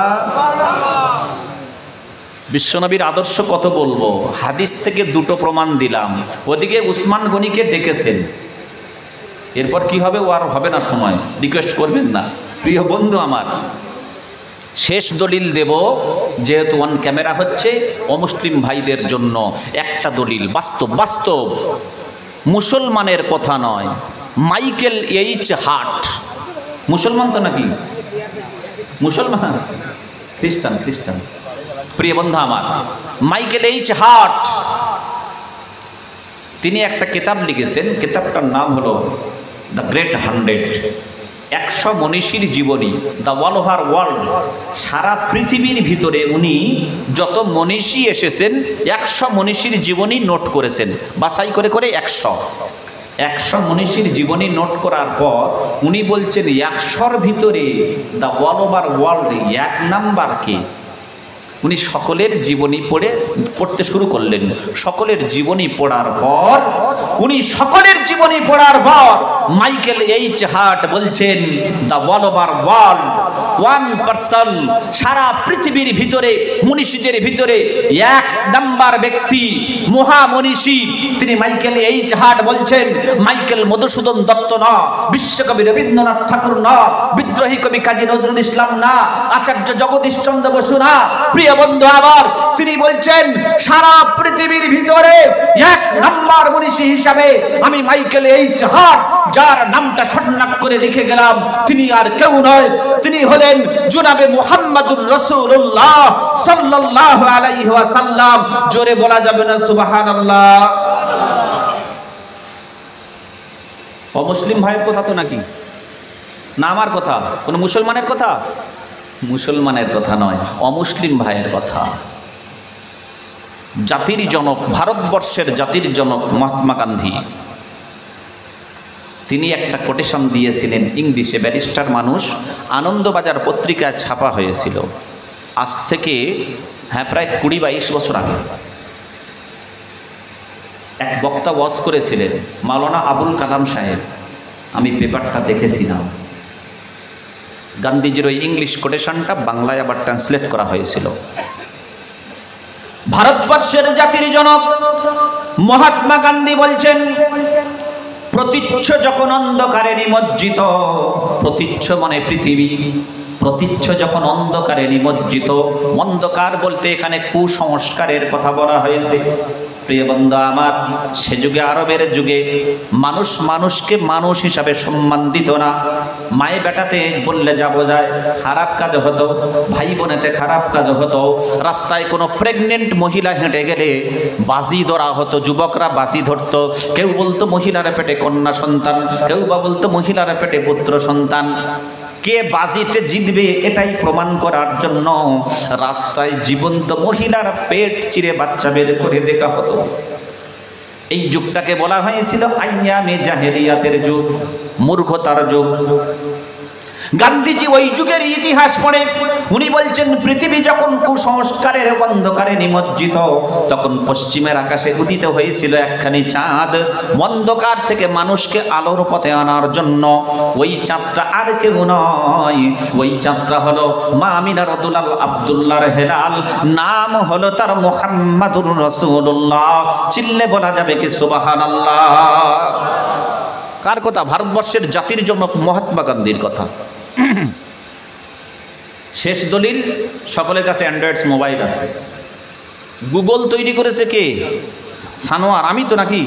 বিশ্বনবীর আদর্শ কত বলবো। হাদিস থেকে 2টো প্রমাণ দিলাম। ওদিকে উসমান গনিকে ডেকেছেন, এরপর কি হবে ও আর হবে না সময়, রিকোয়েস্ট করবেন না। প্রিয় বন্ধু আমার, শেষ দলিল দেব, যেহেতু অন ক্যামেরা হচ্ছে, অমুসলিম ভাইদের জন্য একটা দলিল, বাস্তব, মুসলমানের কথা নয়। মাইকেল এইচ হার্ট, মুসলমান তো নাকি? মুসলমান, খ্রিস্টান। প্রিয় বন্ধু আমার, মাইকেল এইচ হার্ট তিনি একটা কিতাব লিখেছেন। কিতাবটার নাম হলো দ্য গ্রেট 100, 100 মনীষীর জীবনী, দ্য অল ওভার ওয়ার্ল্ড। সারা পৃথিবীর ভিতরে উনি যত মনীষী এসেছেন 100 মনীষীর জীবনী নোট করেছেন, বাছাই করে 100 মনীষীর জীবনী নোট করার পর উনি বলছেন 100র ভিতরে the all over world 1 number কে? উনি সকলের জীবনী পড়তে শুরু করলেন। সকলের জীবনী পড়ার পর মাইকেল এইচ হার্ট বলছেন the all over world 1 person, সারা পৃথিবীর ভিতরে মনীষীদের ভিতরে 1 নাম্বার ব্যক্তি, মহামনীষী, তিনি মাইকেল এইচ হার্ট বলছেন মাইকেল মধুসূদন দত্ত না, বিশ্বকবি রবীন্দ্রনাথ ঠাকুর না, বিদ্রোহী কবি কাজী নজরুল ইসলাম না, আচার্য জগদীশ চন্দ্র বসু না। প্রিয় বন্ধু আবার, তিনি বলছেন সারা পৃথিবীর ভিতরে 1 নাম্বার মনীষী হিসাবে আমি মাইকেল এইচ হার্ট, যার নামটা শনাক্ত করে লিখে গেলাম, তিনি আর কেউ নয়, তিনি হলেন জনাবে মুহাম্মদুর রাসূলুল্লাহ সাল্লাল্লাহু আলাইহি ওয়াসাল্লাম। জোরে বলা যাবে না সুবহানাল্লাহ? অমুসলিম ভাইয়ের কথা তো নাকি? না আমার কথা? কোন মুসলমানের কথা? মুসলমানের কথা নয়, অমুসলিম ভাইয়ের কথা। জাতির জনক, ভারতবর্ষের জাতির জনক মহাত্মা গান্ধী, তিনি একটা কোটেশন দিয়েছিলেন ইংলিশে, ব্যারিস্টার মানুষ, আনন্দবাজার পত্রিকায় ছাপা হয়েছিল আজ থেকে প্রায় 20-22 বছর আগে। এক বক্তা ওয়াজ করেছিলেন, মাওলানা আবুল কালাম সাহেব। আমি পেপারটা দেখেছিলাম। গান্ধীজির ওই ইংলিশ কোটেশনটা বাংলায় আবার ট্রান্সলেট করা হয়েছিল। ভারতবর্ষের জাতির জনক মহাত্মা গান্ধী বলছেন, প্রতীচ্য যখন অন্ধকারে নিমজ্জিত, প্রতীচ্য মানে পৃথিবী, প্রতীচ্য যখন অন্ধকারে নিমজ্জিত, অন্ধকার বলতে এখানে কুসংস্কারের কথা বলা হয়েছে। প্রিয় বন্ধু আমার, সে যুগে, আরবের যুগে মানুষ মানুষকে মানুষ হিসাবে সম্মান দিত না। মায়ে বেটাতে বললে যা বোঝায় খারাপ কাজ হতো, ভাই বোনেতে খারাপ কাজ হতো। রাস্তায় কোনো প্রেগনেন্ট মহিলা হেঁটে গেলে বাজি ধরা হতো, যুবকরা বাজি ধরতো। কেউ বলতো মহিলার পেটে কন্যা সন্তান, কেউ বা বলতো মহিলার পেটে পুত্র সন্তান। কে বাজিতে জিতবে এটাই প্রমাণ করার জন্য রাস্তায় জীবন্ত মহিলার পেট চিরে বাচ্চা বের করে দেখা হতো। এই যুগটাকে বলা হয়েছিল আইয়ামে জাহেলিয়াতের যুগ, মূর্খতার যুগ। গান্ধীজি ওই যুগের ইতিহাস পড়ে উনি বলছেন, পৃথিবী যখন কুসংস্কারের অন্ধকারে নিমজ্জিত, তখন পশ্চিমের আকাশে উদিত হয়েছিল একখানি চাঁদ। অন্ধকার থেকে মানুষকে আলোর পথে আনার জন্য। ওই চাঁদটা আর কেউ নয়, ওই চাঁদটা হলো মা আমিনা রাদিয়াল্লাহু আব্দুল্লাহর হেলাল, নাম হলো তার মুহাম্মাদুর রাসূলুল্লাহ। চিল্লে বলা যাবে কি সুবহানাল্লাহ? কার কথা? ভারতবর্ষের জাতির জনক মহাত্মা গান্ধীর কথা। শেষ দলিল, সকলের কাছে অ্যান্ড্রয়েড মোবাইল আছে। গুগল তৈরি করেছে কে? সানোয়ার, আমি তো নাকি?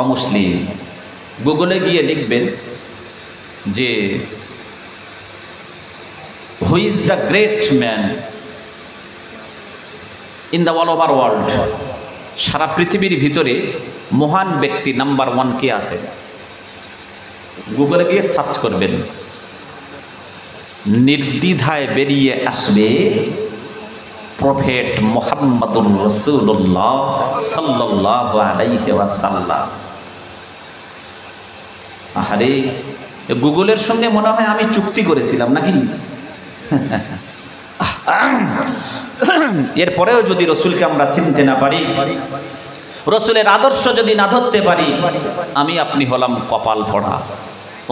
অমুসলিম। গুগলে গিয়ে লিখবেন যে who is the great man in the all over world. সারা পৃথিবীর ভিতরে মহান ব্যক্তি নাম্বার 1 কে আছে? গুগলে গিয়ে সার্চ করবেন, নির্দ্বিধায় বেরিয়ে আসবে প্রফেট মুহাম্মাদুর রাসূলুল্লাহ সাল্লাল্লাহু আলাইহি ওয়াসাল্লাম। আহারে, গুগলের সঙ্গে মনে হয় আমি চুক্তি করেছিলাম নাকি? এরপরেও যদি রসুলকে আমরা চিনতে না পারি, রসুলের আদর্শ যদি না ধরতে পারি, আমি আপনি হলাম কপাল পড়া।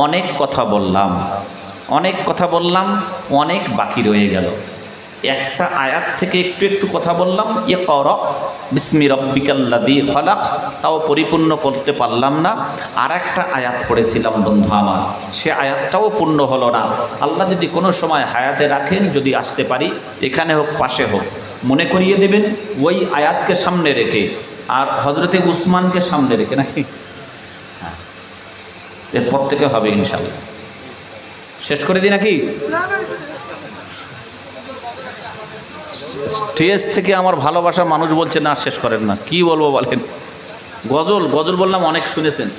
অনেক কথা বললাম, অনেক বাকি রয়ে গেল। একটা আয়াত থেকে একটু একটু কথা বললাম, ইকরা বিসমি রাব্বিকাল্লাযী খলাক, তাও পরিপূর্ণ করতে পারলাম না। আর একটা আয়াত পড়েছিলাম বন্ধু আমার, সে আয়াতটাও পূর্ণ হলো না। আল্লাহ যদি কোনো সময় হায়াতে রাখেন, যদি আসতে পারি, এখানে হোক পাশে হোক, মনে করিয়ে দেবেন ওই আয়াতকে সামনে রেখে, আর হযরতে উসমানকে সামনে রেখে, নাকি? হ্যাঁ, এরপর থেকে হবে ইনশাআল্লাহ। শেষ করে দিই নাকি? স্টেজ থেকে আমার ভালোবাসা মানুষ বলছে না শেষ করেন না, কি বলবো বলেন? গজল বললাম, অনেক শুনেছেন।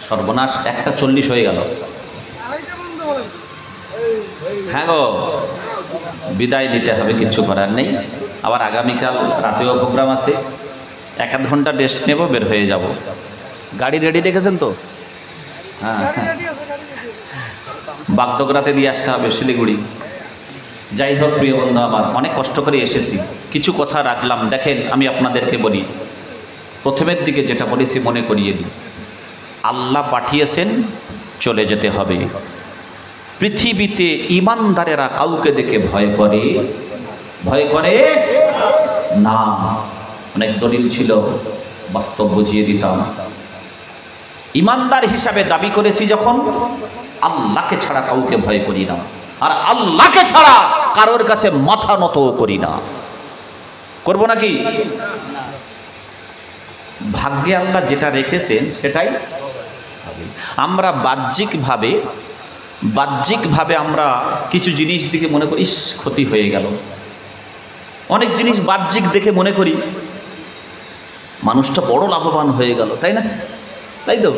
সর্বনাশ, 1:40 হয়ে গেল। হ্যাঁ গো, বিদায় দিতে হবে, কিচ্ছু করার নেই। আবার আগামীকাল রাতেও প্রোগ্রাম আছে, 1-1 ঘন্টা রেস্ট নেব, বের হয়ে যাব। গাড়ি রেডি রেখেছেন তো? হ্যাঁ, বাগডোগরাতে দিয়ে আসতে হবে, শিলিগুড়ি। যাই হোক প্রিয় বন্ধু আমার, অনেক কষ্ট করে এসেছি, কিছু কথা রাখলাম। দেখেন, আমি আপনাদেরকে বলি, প্রথমের দিকে যেটা বলেছি মনে করিয়ে দিই, আল্লাহ পাঠিয়েছেন, চলে যেতে হবে। পৃথিবীতে ইমানদারেরা কাউকে দেখে ভয় করে না। অনেক দলিল ছিল, বাস্তব বুঝিয়ে দিতাম। ইমানদার হিসাবে দাবি করেছি যখন, আল্লাহকে ছাড়া কাউকে ভয় করি না, আর আল্লাহকে ছাড়া কারোর কাছে মাথা নত করি না। করব নাকি? ভাগ্যে আল্লাহ যেটা রেখেছেন সেটাই। আমরা বাহ্যিকভাবে আমরা কিছু জিনিস দিকে মনে করি ক্ষতি হয়ে গেল। অনেক জিনিস বাহ্যিক দেখে মনে করি মানুষটা বড় লাভবান হয়ে গেল, তাই না? তাই তো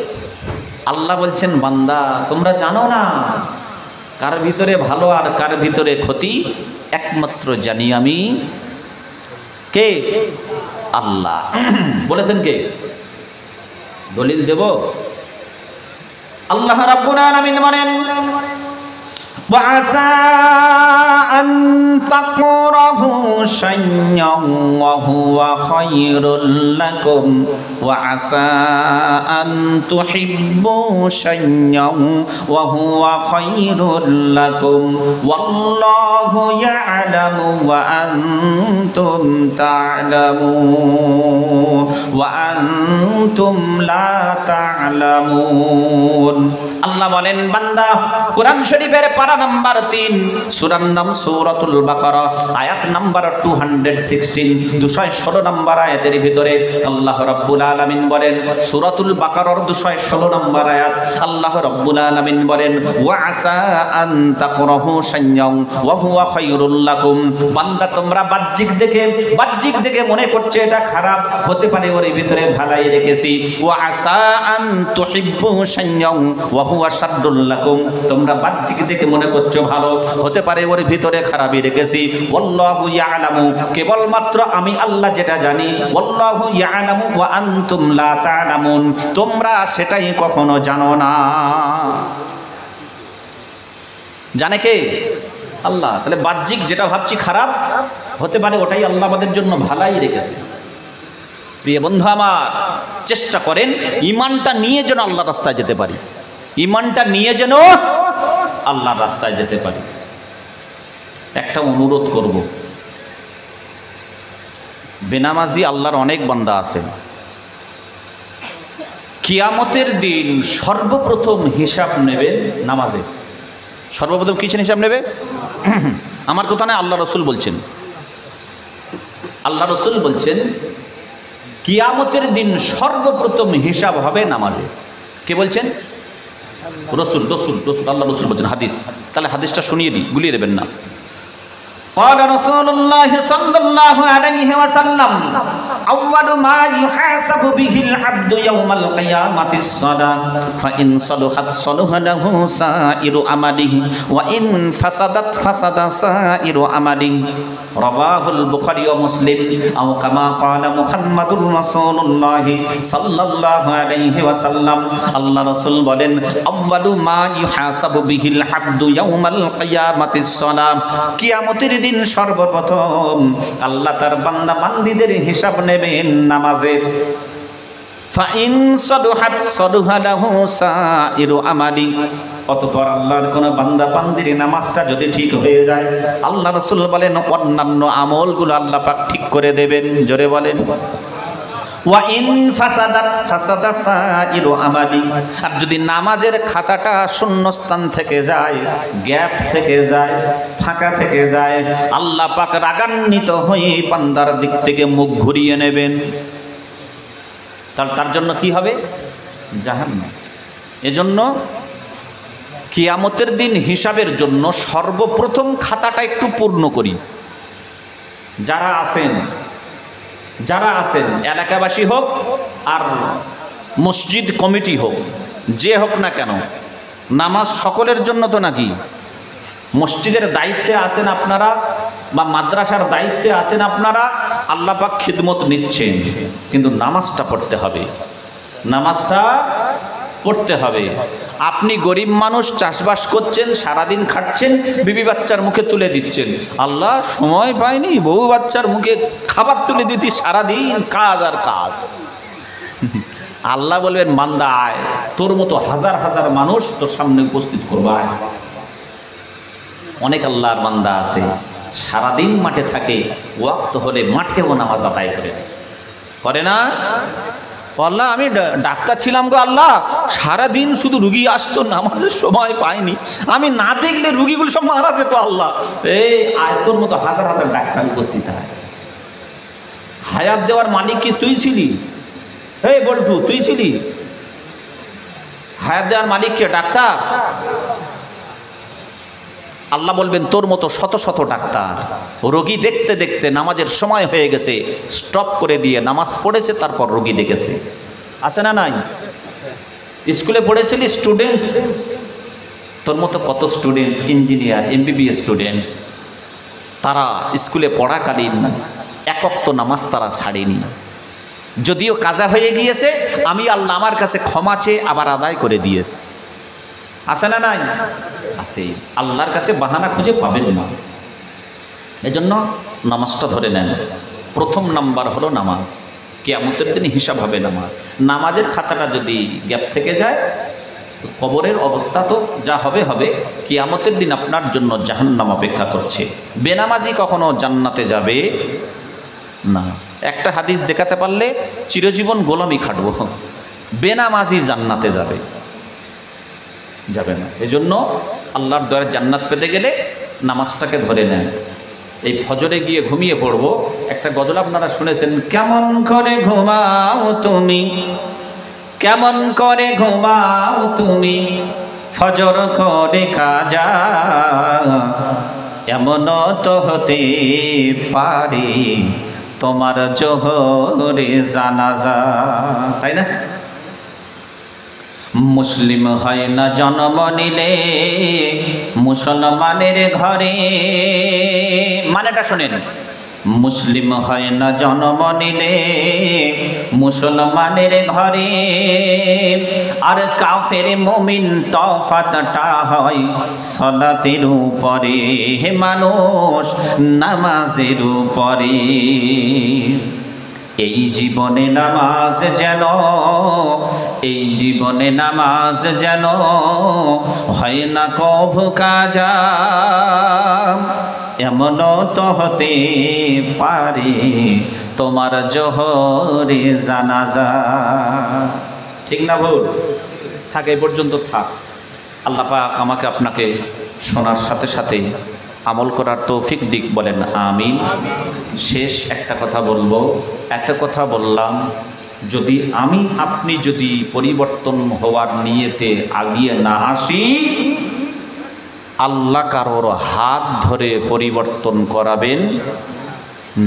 আল্লাহ বলছেন, বান্দা তোমরা জানো না কার ভিতরে ভালো আর কার ভিতরে ক্ষতি, একমাত্র জানি আমি। কে? আল্লাহ। বলেছেন কে? দলিল দেব? আল্লাহ রাব্বুল আলামিন বলেন, وعسى أن تكرهوا شيئا وهو خير لكم وعسى أن تحبوا شيئا وهو خير لكم والله يعلم وأنتم تعلمون وأنتم لا تعلمون আল্লাহ বলেন বান্দা কোরআন শরীফের পারা নাম্বার 3 সূরার নাম সূরাতুল বাকারা আয়াত নাম্বার 216 216 নাম্বার আয়াতের ভিতরে আল্লাহ রাব্বুল আলামিন বলেন সূরাতুল বাকারার 216 নাম্বার আয়াত আল্লাহ রাব্বুল আলামিন বলেন ওয়া আসা আন তাকরাহু শাইয়্যান ওয়া হুয়া খায়রুল লাকুম বান্দা তোমরা বাহ্যিক দেখে মনে করছে এটা খারাপ হতে পারে ওর ভিতরে ভালাই রেখেছি ওয়া আসা আন তুহিব্বু শাইয়্যান ওয়া হুয়া শাররুল লাকুম তোমরা বাহ্যিক দেখে মনে করছো ভালো হতে পারে ওর ভিতরে খারাপই রেখেছি আল্লাহু ইয়ালামু কেবলমাত্র আমি আল্লাহ যেটা জানি আল্লাহু ইয়ালামু ওয়া আনতুম লা তা'লামুন তোমরা সেটাই কখনো জানো না জানে কে আল্লাহ তাহলে বাহ্যিক যেটা ভাবছি খারাপ হতে পারে ওটাই আল্লাহ আমাদের জন্য ভালাই রেখেছে প্রিয় বন্ধু আমার চেষ্টা করেন ঈমানটা নিয়ে যেন আল্লাহর রাস্তায় যেতে পারি ঈমানটা নিয়ে যেন আল্লাহর রাস্তায় যেতে পারি একটা অনুরোধ করব বেনামাজি আল্লাহর অনেক বান্দা আছেন কিয়ামতের দিন সর্বপ্রথম হিসাব নেবেন নামাজে সর্বপ্রথম কিসের হিসাব নেবে আমার কথা না আল্লাহ রসুল বলছেন কিয়ামতের দিন সর্বপ্রথম হিসাব হবে নামাজে কে বলছেন রসুল আল্লাহ রসুল বলছেন হাদিস তাহলে হাদিসটা শুনিয়ে দিই গুলিয়ে দেবেন না قال رسول الله صلى الله عليه وسلم أول ما يحاسب به العبد يوم القيامة الصلاة فإن صلحت صلح له سائر عمله وإن فسدت فسد سائر عمله رواه البخاري ومسلم أو كما قال محمد رسول الله صلى الله عليه وسلم الله رسول বলেন أول ما يحاسب به العبد يوم القيامة الصلاة কিয়ামতের দিন সর্বপ্রথম আল্লাহ তার বান্দা বান্দীদের হিসাব নেবেন নামাজের ফাইন সাদুহাত সাদুহা লাহু সাইরু আমালি অতঃপর আল্লাহর কোন বান্দা বান্দির নামাজটা যদি ঠিক হয়ে যায় আল্লাহ রাসূল বলেন অন্যান্য আমলগুলো আল্লাহ পাক ঠিক করে দেবেন জোরে বলেন ওয়া ইন ফাসাদাত ফাসাদা সাইরু আমালি আর যদি নামাজের খাতাটা শূন্যস্থান থেকে যায় গ্যাপ থেকে যায় ফাঁকা থেকে যায় আল্লাহ পাক রাগান্বিত হয়ে বান্দার দিক থেকে মুখ ঘুরিয়ে নেবেন তার জন্য কি হবে জাহান্নাম এজন্য কিয়ামতের দিন হিসাবের জন্য সর্বপ্রথম খাতাটা একটু পূর্ণ করি যারা আছেন এলাকাবাসী হোক আর মসজিদ কমিটি হোক যে হোক না কেন নামাজ সকলের জন্য তো নাকি মসজিদের দায়িত্বে আছেন আপনারা বা মাদ্রাসার দায়িত্বে আছেন আপনারা আল্লাহ পাক খিদমত নিচ্ছেন কিন্তু নামাজটা পড়তে হবে আপনি গরিব মানুষ চাষবাস করছেন সারাদিন খাটছেন বিবি বাচ্চার মুখে তুলে দিচ্ছেন আল্লাহ সময় পায়নি বউ বাচ্চার মুখে খাবার তুলে দিতি সারাদিন কাজ আর কাজ আল্লাহ বলবেন বান্দা আয় তোর মতো হাজার হাজার মানুষ তোর সামনে উপস্থিত করবা অনেক আল্লাহর বান্দা আছে সারাদিন মাঠে থাকে ওয়াক্ত হলে মাঠেও নামাজ আদায় করে না আল্লাহ আমি ডাক্তার ছিলাম গো আল্লাহ সারাদিন শুধু রুগী আসতো নামাজের সময় পাইনি আমি না দেখলে রুগীগুলো সব মারা যেত আল্লাহ এই আয়তর মতো হাজার হাজার ডাক্তার উপস্থিত হয় হায়াত দেওয়ার মালিক কি তুই ছিলি এই বল্টু তুই ছিলি হায়াত দেওয়ার মালিক কে ডাক্তার আল্লাহ বলবেন তোর মতো শত শত ডাক্তার রোগী দেখতে দেখতে নামাজের সময় হয়ে গেছে স্টপ করে দিয়ে নামাজ পড়েছে তারপর রোগী দেখেছে আছে না নাই স্কুলে পড়েছিলি স্টুডেন্টস তোর মতো কত স্টুডেন্টস ইঞ্জিনিয়ার এমবিবিএস স্টুডেন্টস তারা স্কুলে পড়াকালীন এক ওয়াক্ত নামাজ তারা ছাড়েনি যদিও কাজা হয়ে গিয়েছে আমি আল্লাহ আমার কাছে ক্ষমা চেয়ে আবার আদায় করে দিয়েছি আছে না নাই? আছে। আল্লাহর কাছে বাহানা খুঁজে পাবেন না। এজন্য নামাজটা ধরে নেন। প্রথম নাম্বার হলো নামাজ। কিয়ামতের দিন হিসাব হবে নামাজ। নামাজের খাতাটা যদি গ্যাপ থেকে যায়, কবরের অবস্থা তো যা হবে হবে। কিয়ামতের দিন আপনার জন্য জাহান্নাম অপেক্ষা করছে। বেনামাজি কখনো জান্নাতে যাবে না। একটা হাদিস দেখাতে পারলে চিরজীবন গোলামি খাটব। বেনামাজি জান্নাতে যাবে না। এজন্য আল্লাহর দয়ার জান্নাত পেতে গেলে নামাজটাকে ধরে নেন। এই ফজরে গিয়ে ঘুমিয়ে পড়বো। একটা গজল আপনারা শুনেছেন, কেমন করে ঘুমাও তুমি, কেমন করে ঘুমাও তুমি, ফজর করে কাজা, এমন তো হতে পারে তোমার জোহরে জানাজা। তাই না? মুসলিম হয় না জন্ম নিলে মুসলমানের ঘরে। মানেটা শোনেন, মুসলিম হয় না জন্ম নিলে মুসলমানের ঘরে, আর কাফের মুমিন তফাতটা হয় সালাতের উপরে। হে মানুষ, নামাজের উপরে। এই জীবনে নামাজ যেন, এই জীবনে নামাজ যেন হয় না কভু কাজা, এমনও তো হতে পারে তোমার জোহরে জানাজা। ঠিক না ভুল? থাক, এই পর্যন্ত থাক। আল্লাহ পাক আমাকে আপনাকে শোনার সাথে সাথে আমল করার তৌফিক দিক, বলেন আমিন। শেষ একটা কথা বলবো। একটা কথা বললাম, যদি আমি আপনি যদি পরিবর্তন হওয়ার নিয়তে আগিয়ে না আসি, আল্লাহ কারোর হাত ধরে পরিবর্তন করাবেন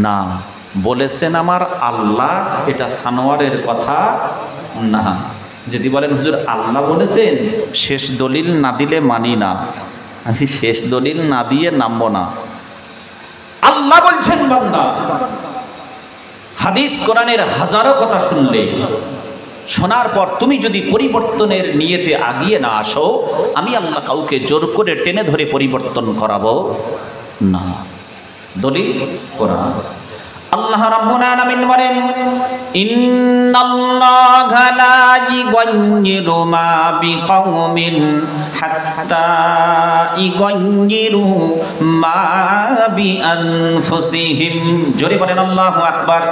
না। বলেছেন আমার আল্লাহ, এটা সানোয়ারের কথা না। যদি বলেন হুজুর আল্লাহ বলেছেন, শেষ দলিল না দিলে মানি না। আমি শেষ দলিল না দিয়ে নামবো না। আল্লাহ বলছেন বান্দা। হাদিস কোরআনের হাজারো কথা শুনলে, শোনার পর তুমি যদি পরিবর্তনের নিয়তে আগিয়ে না আসো, আমি আল্লাহ কাউকে জোর করে টেনে ধরে পরিবর্তন করাবো না। দলিল কোরআন। আল্লাহ রাব্বুল আলামিন বলেন, ইন্নাল্লাহা লা ইউগাইয়িরু মা বিকাওমিন হাত্তা ইউগাইয়িরু মা বিআনফুসিহিম। জোরে বলেন আল্লাহু আকবার।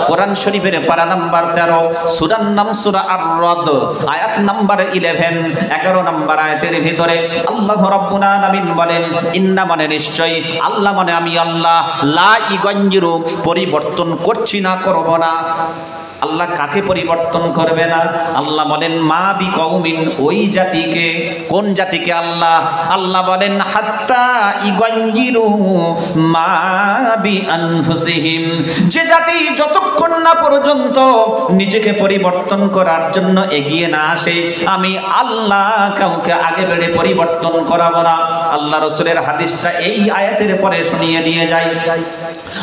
কোরআন শরীফের পারা নাম্বার 13, সূরার নাম সূরা আর-রাদ, আয়াত নাম্বার 11, 11 নাম্বার আয়াতের ভিতরে আল্লাহ রাব্বুল আলামিন বলেন, ইন্না মানে নিশ্চয়, আল্লাহ মানে আমি আল্লাহ, লা ইউগাইয়িরু পরিবর্তন করছি না, করব না। আল্লাহ কাকে পরিবর্তন করবে না? আল্লাহ বলেন মা বি কওমিন, ওই জাতিকে। কোন জাতিকে? আল্লাহ আল্লাহ বলেন হাত্তা ইগাইয়িরু মা বি আনফুসিহিম, যে জাতি যতক্ষণ না পর্যন্ত নিজেকে পরিবর্তন করার জন্য এগিয়ে না আসে, আমি আল্লাহ কাউকে আগে বেড়ে পরিবর্তন করাবো না। আল্লাহ রাসূলের হাদিসটা এই আয়াতের পরে শুনিয়ে দিয়ে যাই।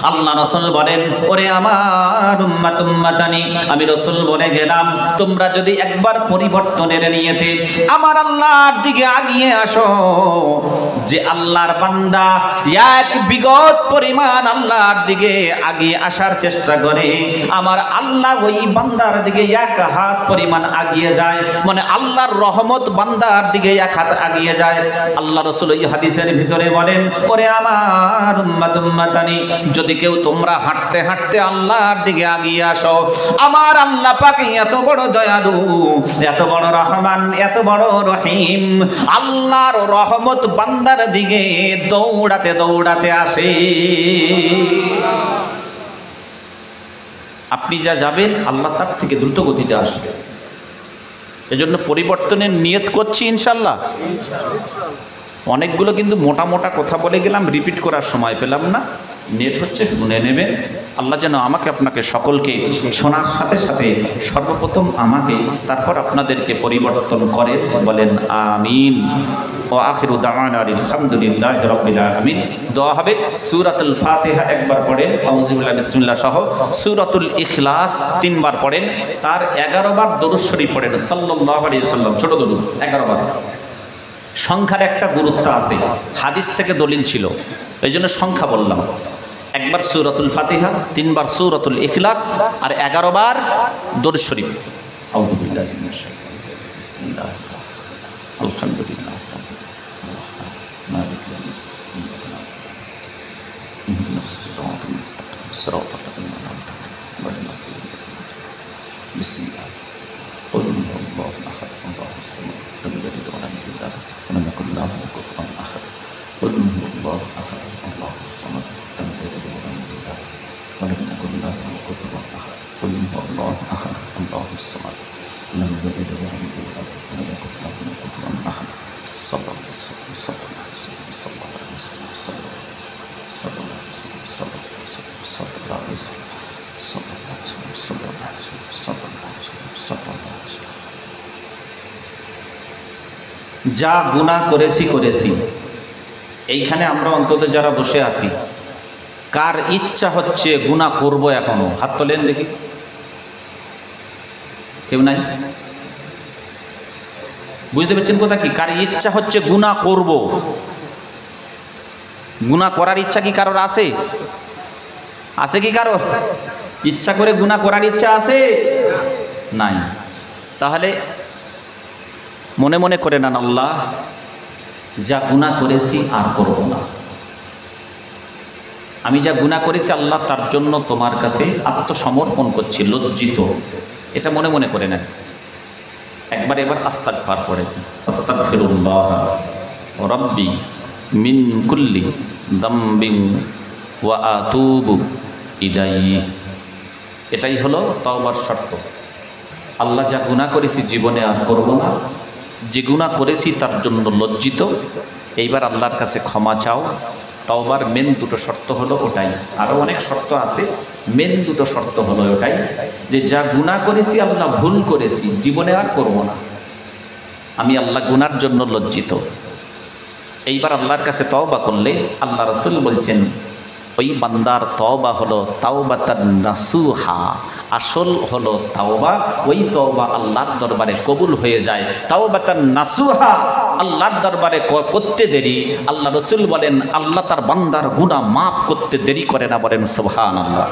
আল্লাহ রাসূল বলেন, ওরে আমার উম্মত উম্মতানি, আমি রাসূল বলে গেলাম, তোমরা যদি একবার পরিবর্তনের নিয়তে আমার আল্লাহর দিকে আগিয়ে আসো, যে আল্লাহর বান্দা এক বিগত পরিমাণ আল্লাহর দিকে আগিয়ে আসার চেষ্টা করে, আমার আল্লাহ ওই বান্দার দিকে এক হাত পরিমাণ আগিয়ে যায়। মানে আল্লাহর রহমত বান্দার দিকে এক হাত আগিয়ে যায়। আল্লাহ রাসূল এই হাদিসের ভিতরে বলেন, ওরে আমার উম্মত উম্মতানি, যদি কেউ তোমরা হাঁটতে হাঁটতে আল্লাহর দিকে আগিয়ে আসো, আমার আল্লাহ পাক এত বড় দয়ালু, এত বড় রহমান, এত বড় রহিম, আল্লাহর রহমত বান্দার দিকে দৌড়াতে দৌড়াতে আসে। আপনি যা যাবেন আল্লাহ তার থেকে দ্রুত গতিতে আসবে। এজন্য পরিবর্তনের নিয়ত করছি ইনশাল্লাহ। অনেকগুলো কিন্তু মোটা মোটা কথা বলে গেলাম, রিপিট করার সময় পেলাম না। নেট হচ্ছে, শুনে নেবেন। আল্লাহ যেন আমাকে আপনাকে সকলকে শোনার সাথে সাথে সর্বপ্রথম আমাকে, তারপর আপনাদেরকে পরিবর্তন করে, বলেন আমিন। ও আখিরু দাওয়ানা আলহামদুলিল্লাহি রাব্বিল আলামিন। দোয়া হবে সূরাতুল ফাতিহা একবার পড়েন, আউযু বিল্লাহি বিসমিল্লাহ সহ, সূরাতুল ইখলাস 3 বার পড়েন, তার 11 বার দরুদ শরীফ পড়েন সাল্লাল্লাহু আলাইহি ওয়াসাল্লাম, ছোট দরুদ 11 বার। সংখ্যার একটা গুরুত্ব আছে, হাদিস থেকে দলিল ছিল, এই জন্য সংখ্যা বললাম। একবার সূরাতুল ফাতিহা, 3 বার সূরাতুল ইখলাস, আর 11 বার দরুদ শরীফ। আউযু বিল্লাহি মিনাশ শাইতানির রাজিম। বিসমিল্লাহির রাহমানির রাহিম। আলহামদুলিল্লাহ মালিক ইয়াউমিদ্দিন। ইহদিনাস সিরাতাল মুস্তাকিম সিরাতাল লাযিনা আন'আমতা আলাইহিম গায়রিল মাগদুবি আলাইহিম। বিসমিল্লাহ। قل هو الله احد الله الصمد لم يلد ولم يولد ولم يكن له كفوا احد. قل هو الله احد الله الصمد لم يلد ولم يولد ولم يكن له كفوا احد. قل هو الله احد الله الصمد لم يلد ولم يولد ولم يكن له كفوا احد. صلى الله عليه وسلم صلى الله عليه وسلم صلى الله عليه وسلم صلى الله عليه وسلم صلى الله عليه وسلم صلى الله عليه وسلم صلى الله عليه وسلم صلى الله عليه وسلم صلى الله عليه وسلم صلى الله عليه وسلم صلى الله عليه وسلم. যা গুনাহ করেছি, এইখানে আমরা অন্তত যারা বসে আছি, কার ইচ্ছা হচ্ছে গুনাহ করব এখনো? হাত তোলেন দেখি। কেউ নাই? বুঝতে পারছেন কথা কি? কার ইচ্ছা হচ্ছে গুনাহ করব? গুনাহ করার ইচ্ছা কি কারোর আছে? আছে কি কারো? ইচ্ছা করে গুনাহ করার ইচ্ছা আছে? নাই। তাহলে মনে মনে করে নেন, আল্লাহ যা গুনাহ করেছি আর করব না। আমি যা গুনাহ করেছি আল্লাহ, তার জন্য তোমার কাছে আত্মসমর্পণ করছি, লজ্জিত। এটা মনে মনে করে নেন। এবার আস্তাগফার পড়ে, আস্তাগফিরুল্লাহ রাব্বি মিন কুল্লি যামবিন ওয়া আতুবু ইলাইহি। এটাই হলো তওবার শর্ত। আল্লাহ যা গুনাহ করেছি জীবনে আর করব না, যে গুনাহ করেছি তার জন্য লজ্জিত। এইবার আল্লাহর কাছে ক্ষমা চাও। তওবার মেন দুটো শর্ত হলো ওটাই। আরও অনেক শর্ত আছে, মেন দুটো শর্ত হলো ওটাই, যে যা গুনাহ করেছি আল্লাহ, ভুল করেছি, জীবনে আর করব না, আমি আল্লাহ গুনার জন্য লজ্জিত। এইবার আল্লাহর কাছে তওবা করলে আল্লাহ রাসূল বলছেন ওই বান্দার তওবা হলো তাওবাতান নাসুহা। আসল হলো তাওবা, ওই তওবা আল্লাহর দরবারে কবুল হয়ে যায়। তাওবাতান নাসুহা, আল্লাহর দরবারে করতে দেরি, আল্লাহ রাসূল বলেন আল্লাহ তার বান্দার গুনাহ মাফ করতে দেরি করে না। বলেন সুবহানাল্লাহ।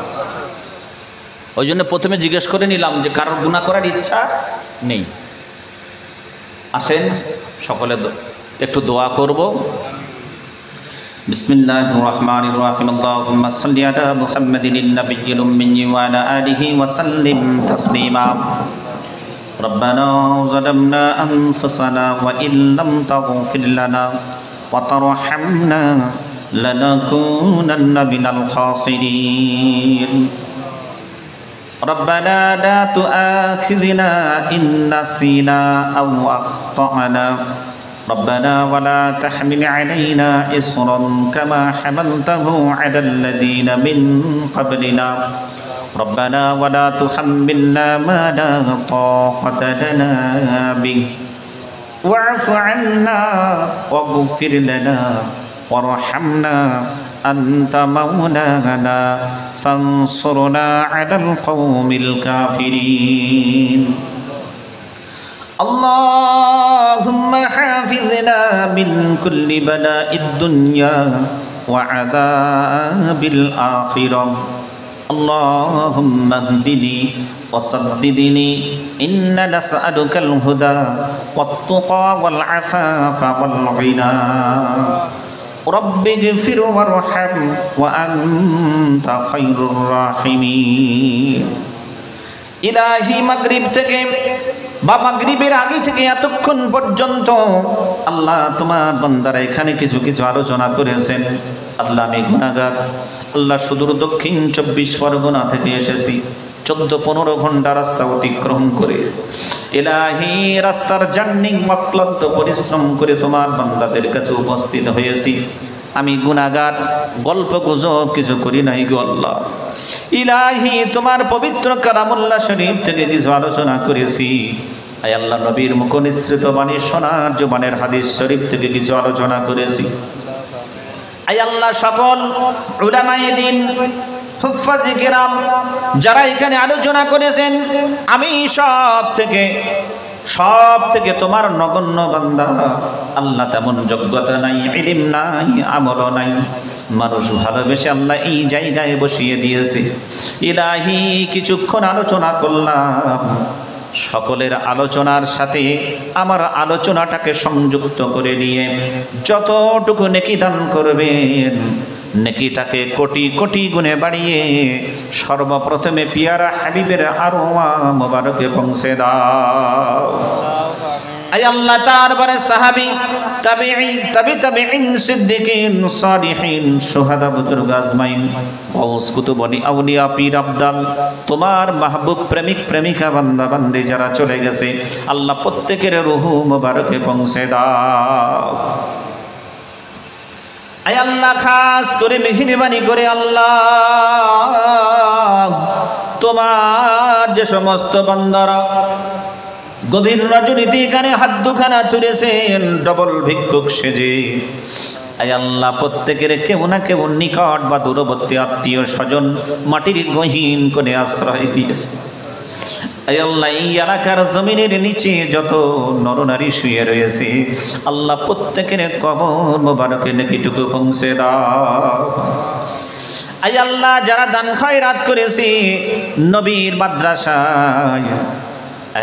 ওই জন্য প্রথমে জিজ্ঞেস করে নিলাম যে কারোর গুনাহ করার ইচ্ছা নেই। আসেন সকলে একটু দোয়া করব। বিসমিল্লাহির রহমানির রহিম। আল্লাহুম্মা সাল্লি আলা মুহাম্মাদিন নাবিয়্যিল উম্মি ওয়া আলা আলিহি ওয়া সাল্লিম তাসলিমা। রব্বানা যালামনা আনফুসানা ওয়া ইল্লাম তাগফির লানা ওয়া তারহামনা লানাকুনান্না মিনাল খাসিরিন। রব্বানা লা তুআখিযনা ইন নাসিনা আও আখতানা। ربنا ولا تحمل علينا إصرا كما حملته على الذين من قبلنا ربنا ولا تحملنا ما لا طاقة لنا به واعف عنا واغفر لنا وارحمنا أنت مولانا فانصرنا على القوم الكافرين. اللهم حافظنا من كل بلاء الدنيا وعذاب الآخرة. اللهم اهدني وسددني إنا نسألك الهدى والتقى والعفاف والغنى. رب اغفر وارحم وأنت خير الراحمين. ইলাহি মাগরিব থেকে বা মাগরিবের আগে থেকে এতক্ষণ পর্যন্ত আল্লাহ তোমার বান্দারা এখানে কিছু কিছু আলোচনা করেছেন। আল্লাহ আমি গুনাহগার, আল্লাহ সুদূর দক্ষিণ 24 পরগনা থেকে এসেছি, 14-15 ঘন্টা রাস্তা অতিক্রম করে ইলাহি রাস্তার জার্নি অক্লান্ত পরিশ্রম করে তোমার বান্দাদের কাছে উপস্থিত হয়েছি। আমি গুনাহগার, গল্প গুজব কিছু করি নাই গো আল্লাহ। ইলাহি তোমার পবিত্র কালামুল্লাহ শরীফ থেকে কিছু আলোচনা করেছি। আয় আল্লাহ নবীর মুখ নিঃসৃত বাণী শোনার জবানের হাদিস শরীফ থেকে কিছু আলোচনা করেছি। আয় আল্লাহ সকল উলামায়ে দ্বীন, হুফাজে কেরাম যারা এখানে আলোচনা করেছেন, আমি সব থেকে সব থেকে তোমার নগণ্য বান্দা। আল্লাহ তেমন যোগ্যতা নাই, ইলম নাই, আমল নাই, মানুষ ভালোবেসে আল্লাহ এই জায়গায় বসিয়ে দিয়েছে। ইলাহি কিছুক্ষণ আলোচনা করলাম, সকলের আলোচনার সাথে আমার আলোচনাটাকে সংযুক্ত করে নিয়ে যতটুকু নেকি দান করবেন, নেকিটাকে কোটি কোটি গুণে বাড়িয়ে সর্বপ্রথমে পিয়ারা হাবিবের আরওয়া মোবারকে পৌঁছে দাও। আয় আল্লাহ, তারপরে সাহাবী, তাবিঈ, তাবিঈন, সিদ্দিকিন, সালিহিন, শুহাদা, বুজুর্গ আজমাইন, গাউস, কুতুব, আউলিয়া, পীর, আবদাল, তোমার মাহবুব প্রেমিক প্রেমিকা বান্দা বান্দি যারা চলে গেছে, আল্লাহ প্রত্যেকের রূহ মোবারকে পৌঁছে দাও। আয় আল্লাহ, খাস করে মেহেরবানি করে আল্লাহ, তোমার যে সমস্ত বান্দারা গভীর রজনীতে এখানে হাত দুখানা তুলেছেন ডবল ভিক্ষুক সেজে, আয় আল্লাহ প্রত্যেকের কেউ না কেউ নিকট বা দূরবর্তী আত্মীয় স্বজন মাটির গহীন করে আশ্রয় দিয়েছে। আয় আল্লাহ, এই এলাকার জমিনের নিচে যত নরনারী শুয়ে রয়েছে, আল্লাহ প্রত্যেকের কবর মোবারকে নেকিটুকু পৌঁছে দাও। আয় আল্লাহ, যারা দান খয়রাত করেছে নবীর মাদ্রাসায়,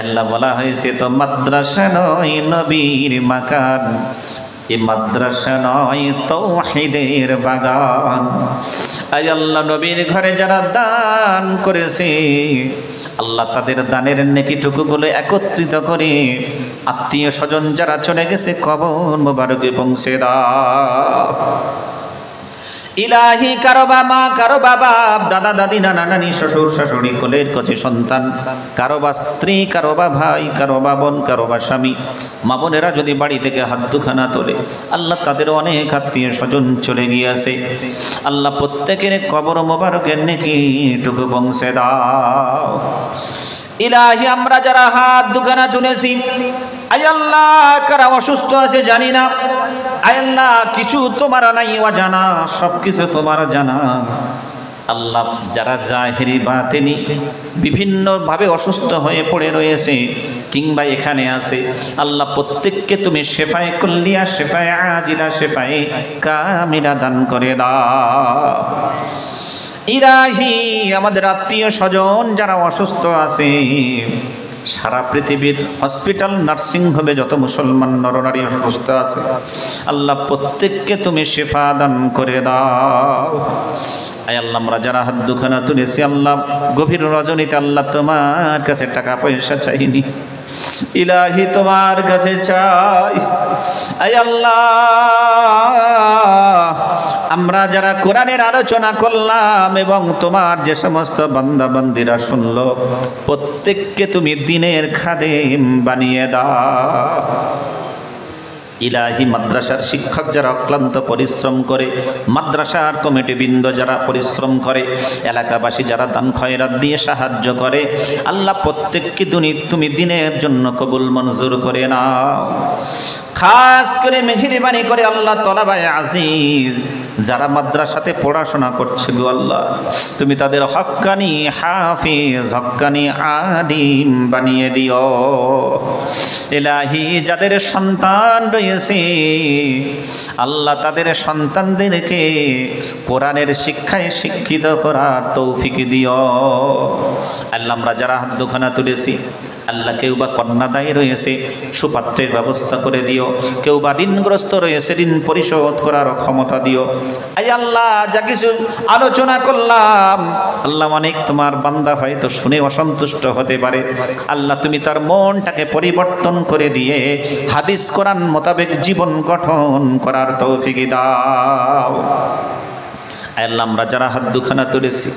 আল্লাহ বলা হয়েছে তো মাদ্রাসা নয় নবীর মাকান, এই মাদ্রাসা নয় তাওহীদের বাগান। আয় আল্লাহ, নবীর ঘরে যারা দান করেছে আল্লাহ তাদের দানের নেকিটুকুগুলো একত্রিত করে আত্মীয় স্বজন যারা চলে গেছে কবর মোবারকে পৌঁছে দাও। ইলাহি, কারো মা, কারো বাবা, দাদা দাদি, নানা নানি, শ্বশুর শাশুড়ি, কোলের কচি সন্তান, কারো বা স্ত্রী, কারো বা ভাই, কারো বা বোন, কারো বা স্বামী, মা বোনেরা যদি বাড়ি থেকে হাত দুখানা তোলে, আল্লাহ তাদের অনেক আত্মীয় স্বজন চলে গিয়েছে, আল্লাহ প্রত্যেকের কবর মোবারকের নেকিটুকু পৌঁছে দাও। ইলাহি, আমরা যারা হাত দুখানা তুলেছি, আয় আল্লাহ কারা অসুস্থ আছে জানি না, আয় আল্লাহ কিছু তোমার নাই অজানা, সব কিছু তোমার জানা। আল্লাহ, যারা জাহেরি বাতিনি বিভিন্নভাবে অসুস্থ হয়ে পড়ে রয়েছে কিংবা এখানে আছে, আল্লাহ প্রত্যেককে তুমি শেফায়ে কুল্লিয়া, শেফায়ে আজিলা, শেফায়ে কামিলা দান করে দাও। ইলাহি, আমাদের আত্মীয় স্বজন যারা অসুস্থ আছে, সারা পৃথিবীর হসপিটাল নার্সিং হোমে যত মুসলমান নরনারী অসুস্থ আছে, আল্লাহ প্রত্যেককে তুমি শিফা দান করে দাও। আয় আল্লাহ, আমরা যারা হাত দুখানা তুলেছি আল্লাহ গভীর রজনীতে, আল্লাহ তোমার কাছে টাকা পয়সা চাইনি, ইলাহি তোমার কাছে চাই। আয় আল্লাহ, আমরা যারা কোরআনের আলোচনা করলাম এবং তোমার যে সমস্ত বান্দা বান্দিরা শুনলো, প্রত্যেককে তুমি দিনের খাদেম বানিয়ে দাও। ইলাহি, মাদ্রাসার শিক্ষক যারা অক্লান্ত পরিশ্রম করে, মাদ্রাসার কমিটিবৃন্দ যারা পরিশ্রম করে, এলাকাবাসী যারা দান খয়রাত দিয়ে সাহায্য করে, আল্লাহ প্রত্যেককে তুমি দিনের জন্য কবুল মঞ্জুর করে নাও। খাস করে মেহেরবানি করে আল্লাহ তলাবায়ে আজিজ যারা মাদ্রাসাতে পড়াশোনা করছে গো আল্লাহ, তুমি তাদের হক্কানি হাফিজ, হক্কানি আলিম বানিয়ে দিও। ইলাহি, যাদের সন্তান রয়েছে আল্লাহ তাদের সন্তানদেরকে কোরআনের শিক্ষায় শিক্ষিত করার তৌফিক দিও। আল্লাহ, আমরা যারা হাত দুখানা তুলেছি আল্লাহ, কেউ বা কন্যাদায়ী রয়েছে সুপাত্রের ব্যবস্থা করে দিও, কেউ বা ঋণগ্রস্ত রয়েছে ঋণ পরিশোধ করার ক্ষমতা দিও। আই আল্লাহ, যা কিছু আলোচনা করলাম আল্লাহ, অনেক তোমার বান্দা হয়তো শুনে অসন্তুষ্ট হতে পারে, আল্লাহ তুমি তার মনটাকে পরিবর্তন করে দিয়ে হাদিস কোরআন মোতাবেক জীবন গঠন করার তৌফিক দাও। আল্লাহ, আমরা যারা হাত দুখানা তুলেছি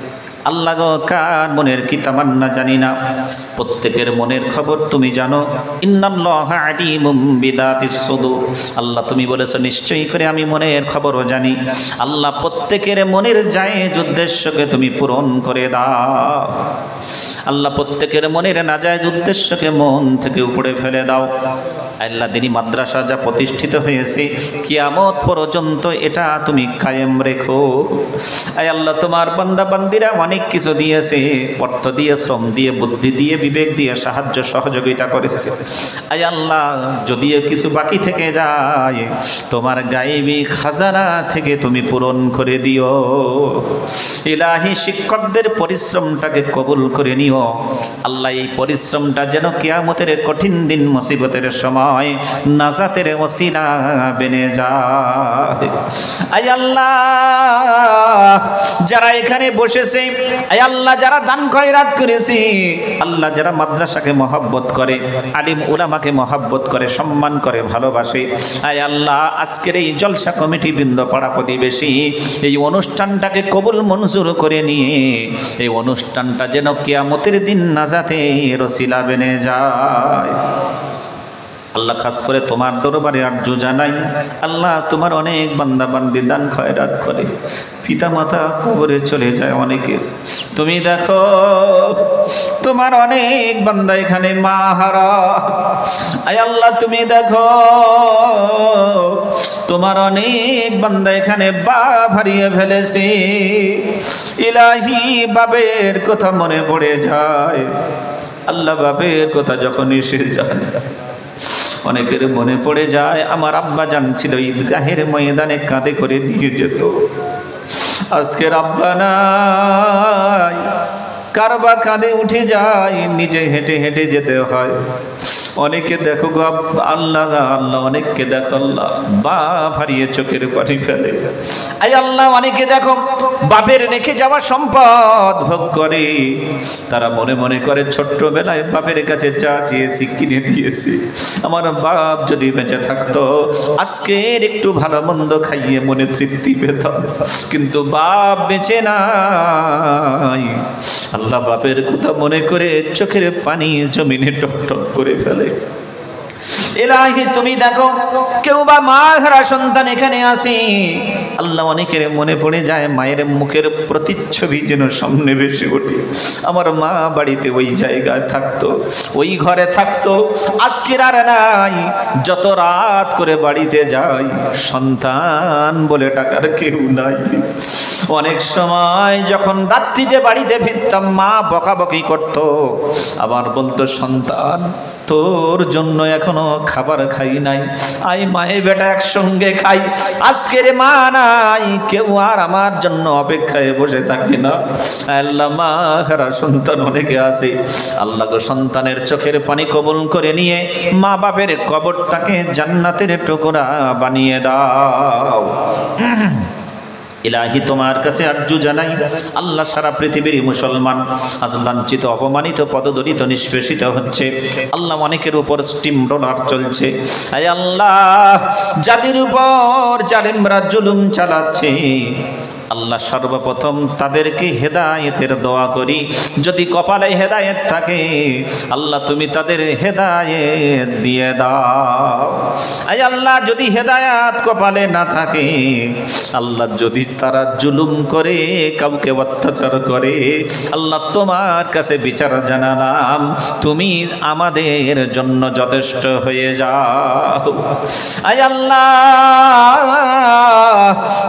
আল্লাহ গো, কার মনের কি তামান্না জানি না, প্রত্যেকের মনের খবর তুমি জানো। ইন্নাল্লাহা আলিমুম বিদাতিস সুদূর, আল্লাহ তুমি বলেছো নিশ্চয়ই করে আমি মনের খবরও জানি। আল্লাহ প্রত্যেকের মনের জায়েজ উদ্দেশ্যকে তুমি পূরণ করে দাও। আল্লাহ প্রত্যেকের মনের নাজায়েজ উদ্দেশ্যকে মন থেকে উপড়ে ফেলে দাও। আল্লাহ দিনী মাদ্রাসা যা প্রতিষ্ঠিত হয়েছে কিয়ামত পর্যন্ত এটা তুমি কায়েম রেখো। আয় আল্লাহ তোমার বান্দা বান্দিরা অনেক কিছু দিয়েছে, অর্থ দিয়ে, শ্রম দিয়ে, বুদ্ধি দিয়ে, বিবেক দিয়ে সাহায্য সহযোগিতা করেছে। আয় আল্লাহ যদিও কিছু বাকি থেকে যায় তোমার গায়েবী খাজানা থেকে তুমি পূরণ করে দিও। ইলাহি শিক্ষকদের পরিশ্রমটাকে কবুল করে নিও আল্লাহ। এই পরিশ্রমটা যেন কিয়ামতের কঠিন দিন মুসিবতের সময় নাজাতের ওসিলা বেনে যায়। আয় আল্লাহ যারা এখানে বসেছে, আয় আল্লাহ যারা দান খয়রাত করেছে, আল্লাহ যারা মাদ্রাসাকে মহব্বত করে, আলিম উলামাকে মহব্বত করে, সম্মান করে, ভালোবাসে, আয় আল্লাহ আজকের এই জলসা কমিটি বৃন্দ, পাড়া প্রতিবেশী এই অনুষ্ঠানটাকে কবুল মঞ্জুর করে নিয়ে এই অনুষ্ঠানটা যেন কিয়ামতের দিন নাজাতের ওসিলা বেনে যায়। আল্লাহ খাস করে তোমার দরবারে আরজু জানাই আল্লাহ, তোমার অনেক বান্দা বান্দি দান খয়রাত করে, পিতা মাতা কবরে চলে যায় অনেকে। তুমি দেখো তোমার অনেক বান্দা এখানে মা হারা। আয় আল্লাহ তুমি দেখো তোমার অনেক বান্দা এখানে বাপ হারিয়ে ফেলেছে। ইলাহি বাবের কথা মনে পড়ে যায় আল্লাহ, বাবের কথা যখন এসে যায় অনেকের মনে পড়ে যায় আমার আব্বা জান ছিল ঈদগাহের ময়দানে কাঁধে করে নিয়ে যেত, আজকের আব্বা নাই, কারবা কাঁধে উঠে যায়, নিজে হেঁটে হেঁটে যেতে হয়। অনেকে দেখো গো আল্লাহ আল্লাহ, অনেককে দেখো আল্লাহ বাপ হারিয়ে চোখের পানি ফেলে। আয় আল্লাহ অনেকে দেখো বাপের রেখে যাওয়া সম্পদ ভোগ করে, তারা মনে মনে করে ছোট্টবেলায় বাপের কাছে চা চেয়েছি, কিনে দিয়েছি, আমার বাপ যদি বেঁচে থাকতো আজকের একটু ভালো মন্দ খাইয়ে মনে তৃপ্তি পেতাম, কিন্তু বাপ বেঁচে নাই। আল্লাহ বাপের কথা মনে করে চোখের পানি জমিনে টকটক করে ফেলে। ইলাহি তুমি দেখো কেউ বা মা হারা সন্তান এখানে আসে, আল্লাহ অনেকের মনে পড়ে যায় মায়ের মুখের প্রতিচ্ছবি যেন সামনে ভেসে ওঠে, আমার মা বাড়িতে ওই জায়গায় থাকতো, ওই ঘরে থাকতো, আজকের আর নাই। যত রাত করে বাড়িতে যাই সন্তান বলে টাকার কেউ নাই। অনেক সময় যখন রাত্রিতে বাড়িতে ফিরতাম মা বকাবকি করতো, আবার বলতো সন্তান তোর জন্য এখনো খাবার খাই নাই, আই মায়ে বেটা একসঙ্গে খাই। আজকের মা নাই, কেউ আর আমার জন্য অপেক্ষায় বসে থাকে না। আল্লাহ মা হারা সন্তান অনেকে আছে, আল্লাহ গো সন্তানের চোখের পানি কবুল করে নিয়ে মা বাপের কবরটাকে জান্নাতের টুকরা বানিয়ে দাও। ইলাহি তোমার কাছে আরজু জানাই আল্লাহ, সারা পৃথিবীর মুসলমান আজ লাঞ্ছিত, অপমানিত, পদদলিত, নিষ্পেষিত হচ্ছে আল্লাহ, অনেকের উপর স্টিম রোলার চলছে। আয় আল্লাহ যাদের উপর জালিমরা জুলুম চালাচ্ছে আল্লাহ সর্বপ্রথম তাদেরকে হেদায়েতের দোয়া করি, যদি কপালে হেদায়েত থাকে আল্লাহ তুমি তাদের হেদায়েত দিয়ে দাও। আয় আল্লাহ যদি হেদায়েত কপালে না থাকে আল্লাহ, যদি তারা জুলুম করে, কাউকে অত্যাচার করে আল্লাহ তোমার কাছে বিচার জানালাম, তুমি আমাদের জন্য যথেষ্ট হয়ে যাও। আয় আল্লাহ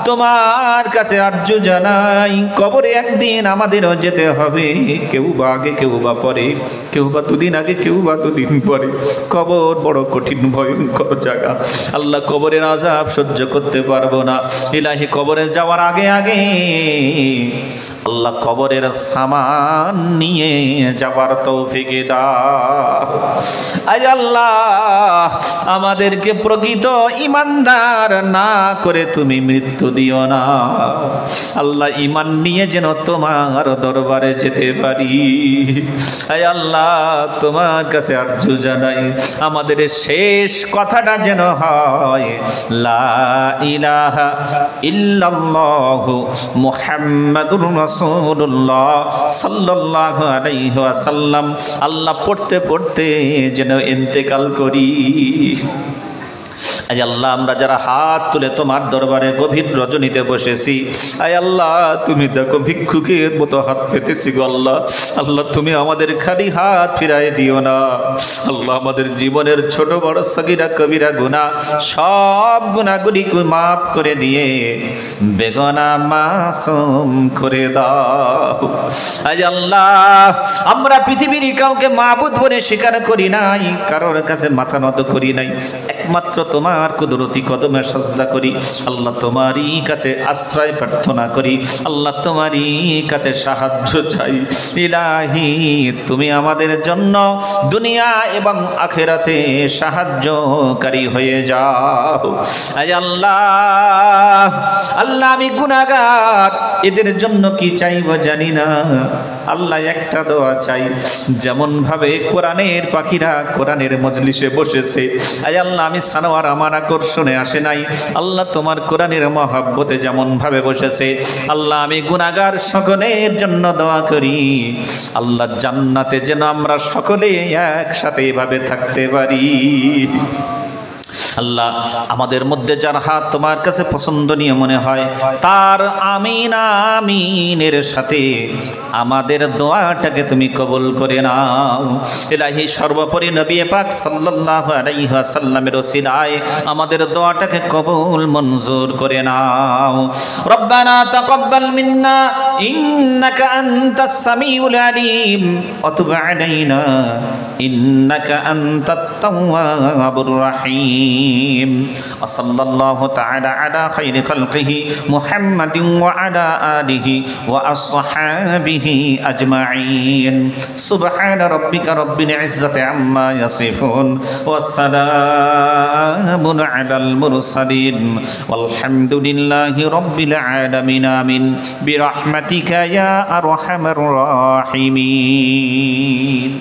তোমার কাছে আরজু জানাই, কবরে একদিন আমাদেরও যেতে হবে, কেউ বা আগে, কেউ বা পরে, কেউ বা দুদিন আগে, কেউ বা দুদিন পরে। কবর বড় কঠিন ভয়ঙ্কর জায়গা আল্লাহ, কবরের আযাব সহ্য করতে পারবো না। ইলাহি কবরে যাওয়ার আগে আগে আল্লাহ কবরের সামান নিয়ে যাবার তৌফিক দাও। আয় আল্লাহ আমাদেরকে প্রকৃত ঈমানদার না করে তুমি মৃত্যু দিও না আল্লাহ, ঈমান নিয়ে যেন তোমার দরবারে যেতে পারি। আয় আল্লাহ তোমার কাছে আরজু জানাই আমাদের শেষ কথাটা যেন হয় লা ইলাহা ইল্লাল্লাহু মুহাম্মাদুর রাসূলুল্লাহ সাল্লাল্লাহু আলাইহি ওয়াসাল্লাম। আল্লাহ পড়তে পড়তে যেন ইন্তেকাল করি। আজ আল্লাহ আমরা যারা হাত তুলে তোমার দরবারে গভীর রজনীতে বসেছি, আয় আল্লাহ তুমি দেখো ভিক্ষুকের মতো হাত পেতেছি গো আল্লাহ। আল্লাহ তুমি আমাদের খালি হাত ফিরাই দিও না আল্লাহ। আমাদের জীবনের ছোট বড় সগীরা কবিরা গুনাহ সব গুনাহগুলি মাফ করে দিয়ে বেগুনা মাসুম করে দাও। আজ আল্লাহ আমরা পৃথিবীর কাউকে মাবুদ বলে স্বীকার করি নাই, কারোর কাছে মাথা নত করি নাই, একমাত্র তোমার কুদরতি কদমে সাজদা করি আল্লাহ। তোমারই কাছে আশ্রয় প্রার্থনা করি আল্লাহ, তোমারই কাছে সাহায্য চাই। ইলাহি তুমি আমাদের জন্য দুনিয়া এবং আখিরাতে সাহায্যকারী হয়ে যাও। আয় আল্লাহ, আল্লাহ আমি গুনাহগার, এদের জন্য কি চাইবো জানি না আল্লাহ। একটা দোয়া চাই, যেমন ভাবে কোরআনের পাখিরা কোরআনের মজলিসে বসেছে, আয় আল্লাহ আমি সানোয়ার আমার আকর্ষণে আসে নাই আল্লাহ, তোমার কোরআনের মহব্বতে যেমন ভাবে বসেছে আল্লাহ, আমি গুনাহগার সকলের জন্য দোয়া করি আল্লাহ, জান্নাতে যেন আমরা সকলে একসাথে এভাবে থাকতে পারি। আল্লাহ আমাদের মধ্যে যার হাত তোমার কাছে পছন্দনীয় মনে হয় তার আমিন আমিনের সাথে আমাদের দোয়াটাকে তুমি কবুল করে নাও। ইলাহি সর্বোপরি নবী পাক সাল্লাল্লাহু আলাইহি ওয়াসাল্লামের ওসিলায় আমাদের দোয়াটাকে কবুল মঞ্জুর করে নাও। রব্বানা তাকাব্বাল মিন্না ইন্নাকা আনতাস সামিউল আলিম ওয়া তুব আলাইনা ইন্নাকা আনতাত তাওয়াবুর রাহিম। وصلى الله تعالى على خير خلقه محمد وعلى آله وأصحابه أجمعين. سبحان ربك رب العزة عما يصفون والسلام على المرسلين والحمد لله رب العالمين. آمين برحمتك يا أرحم الراحمين.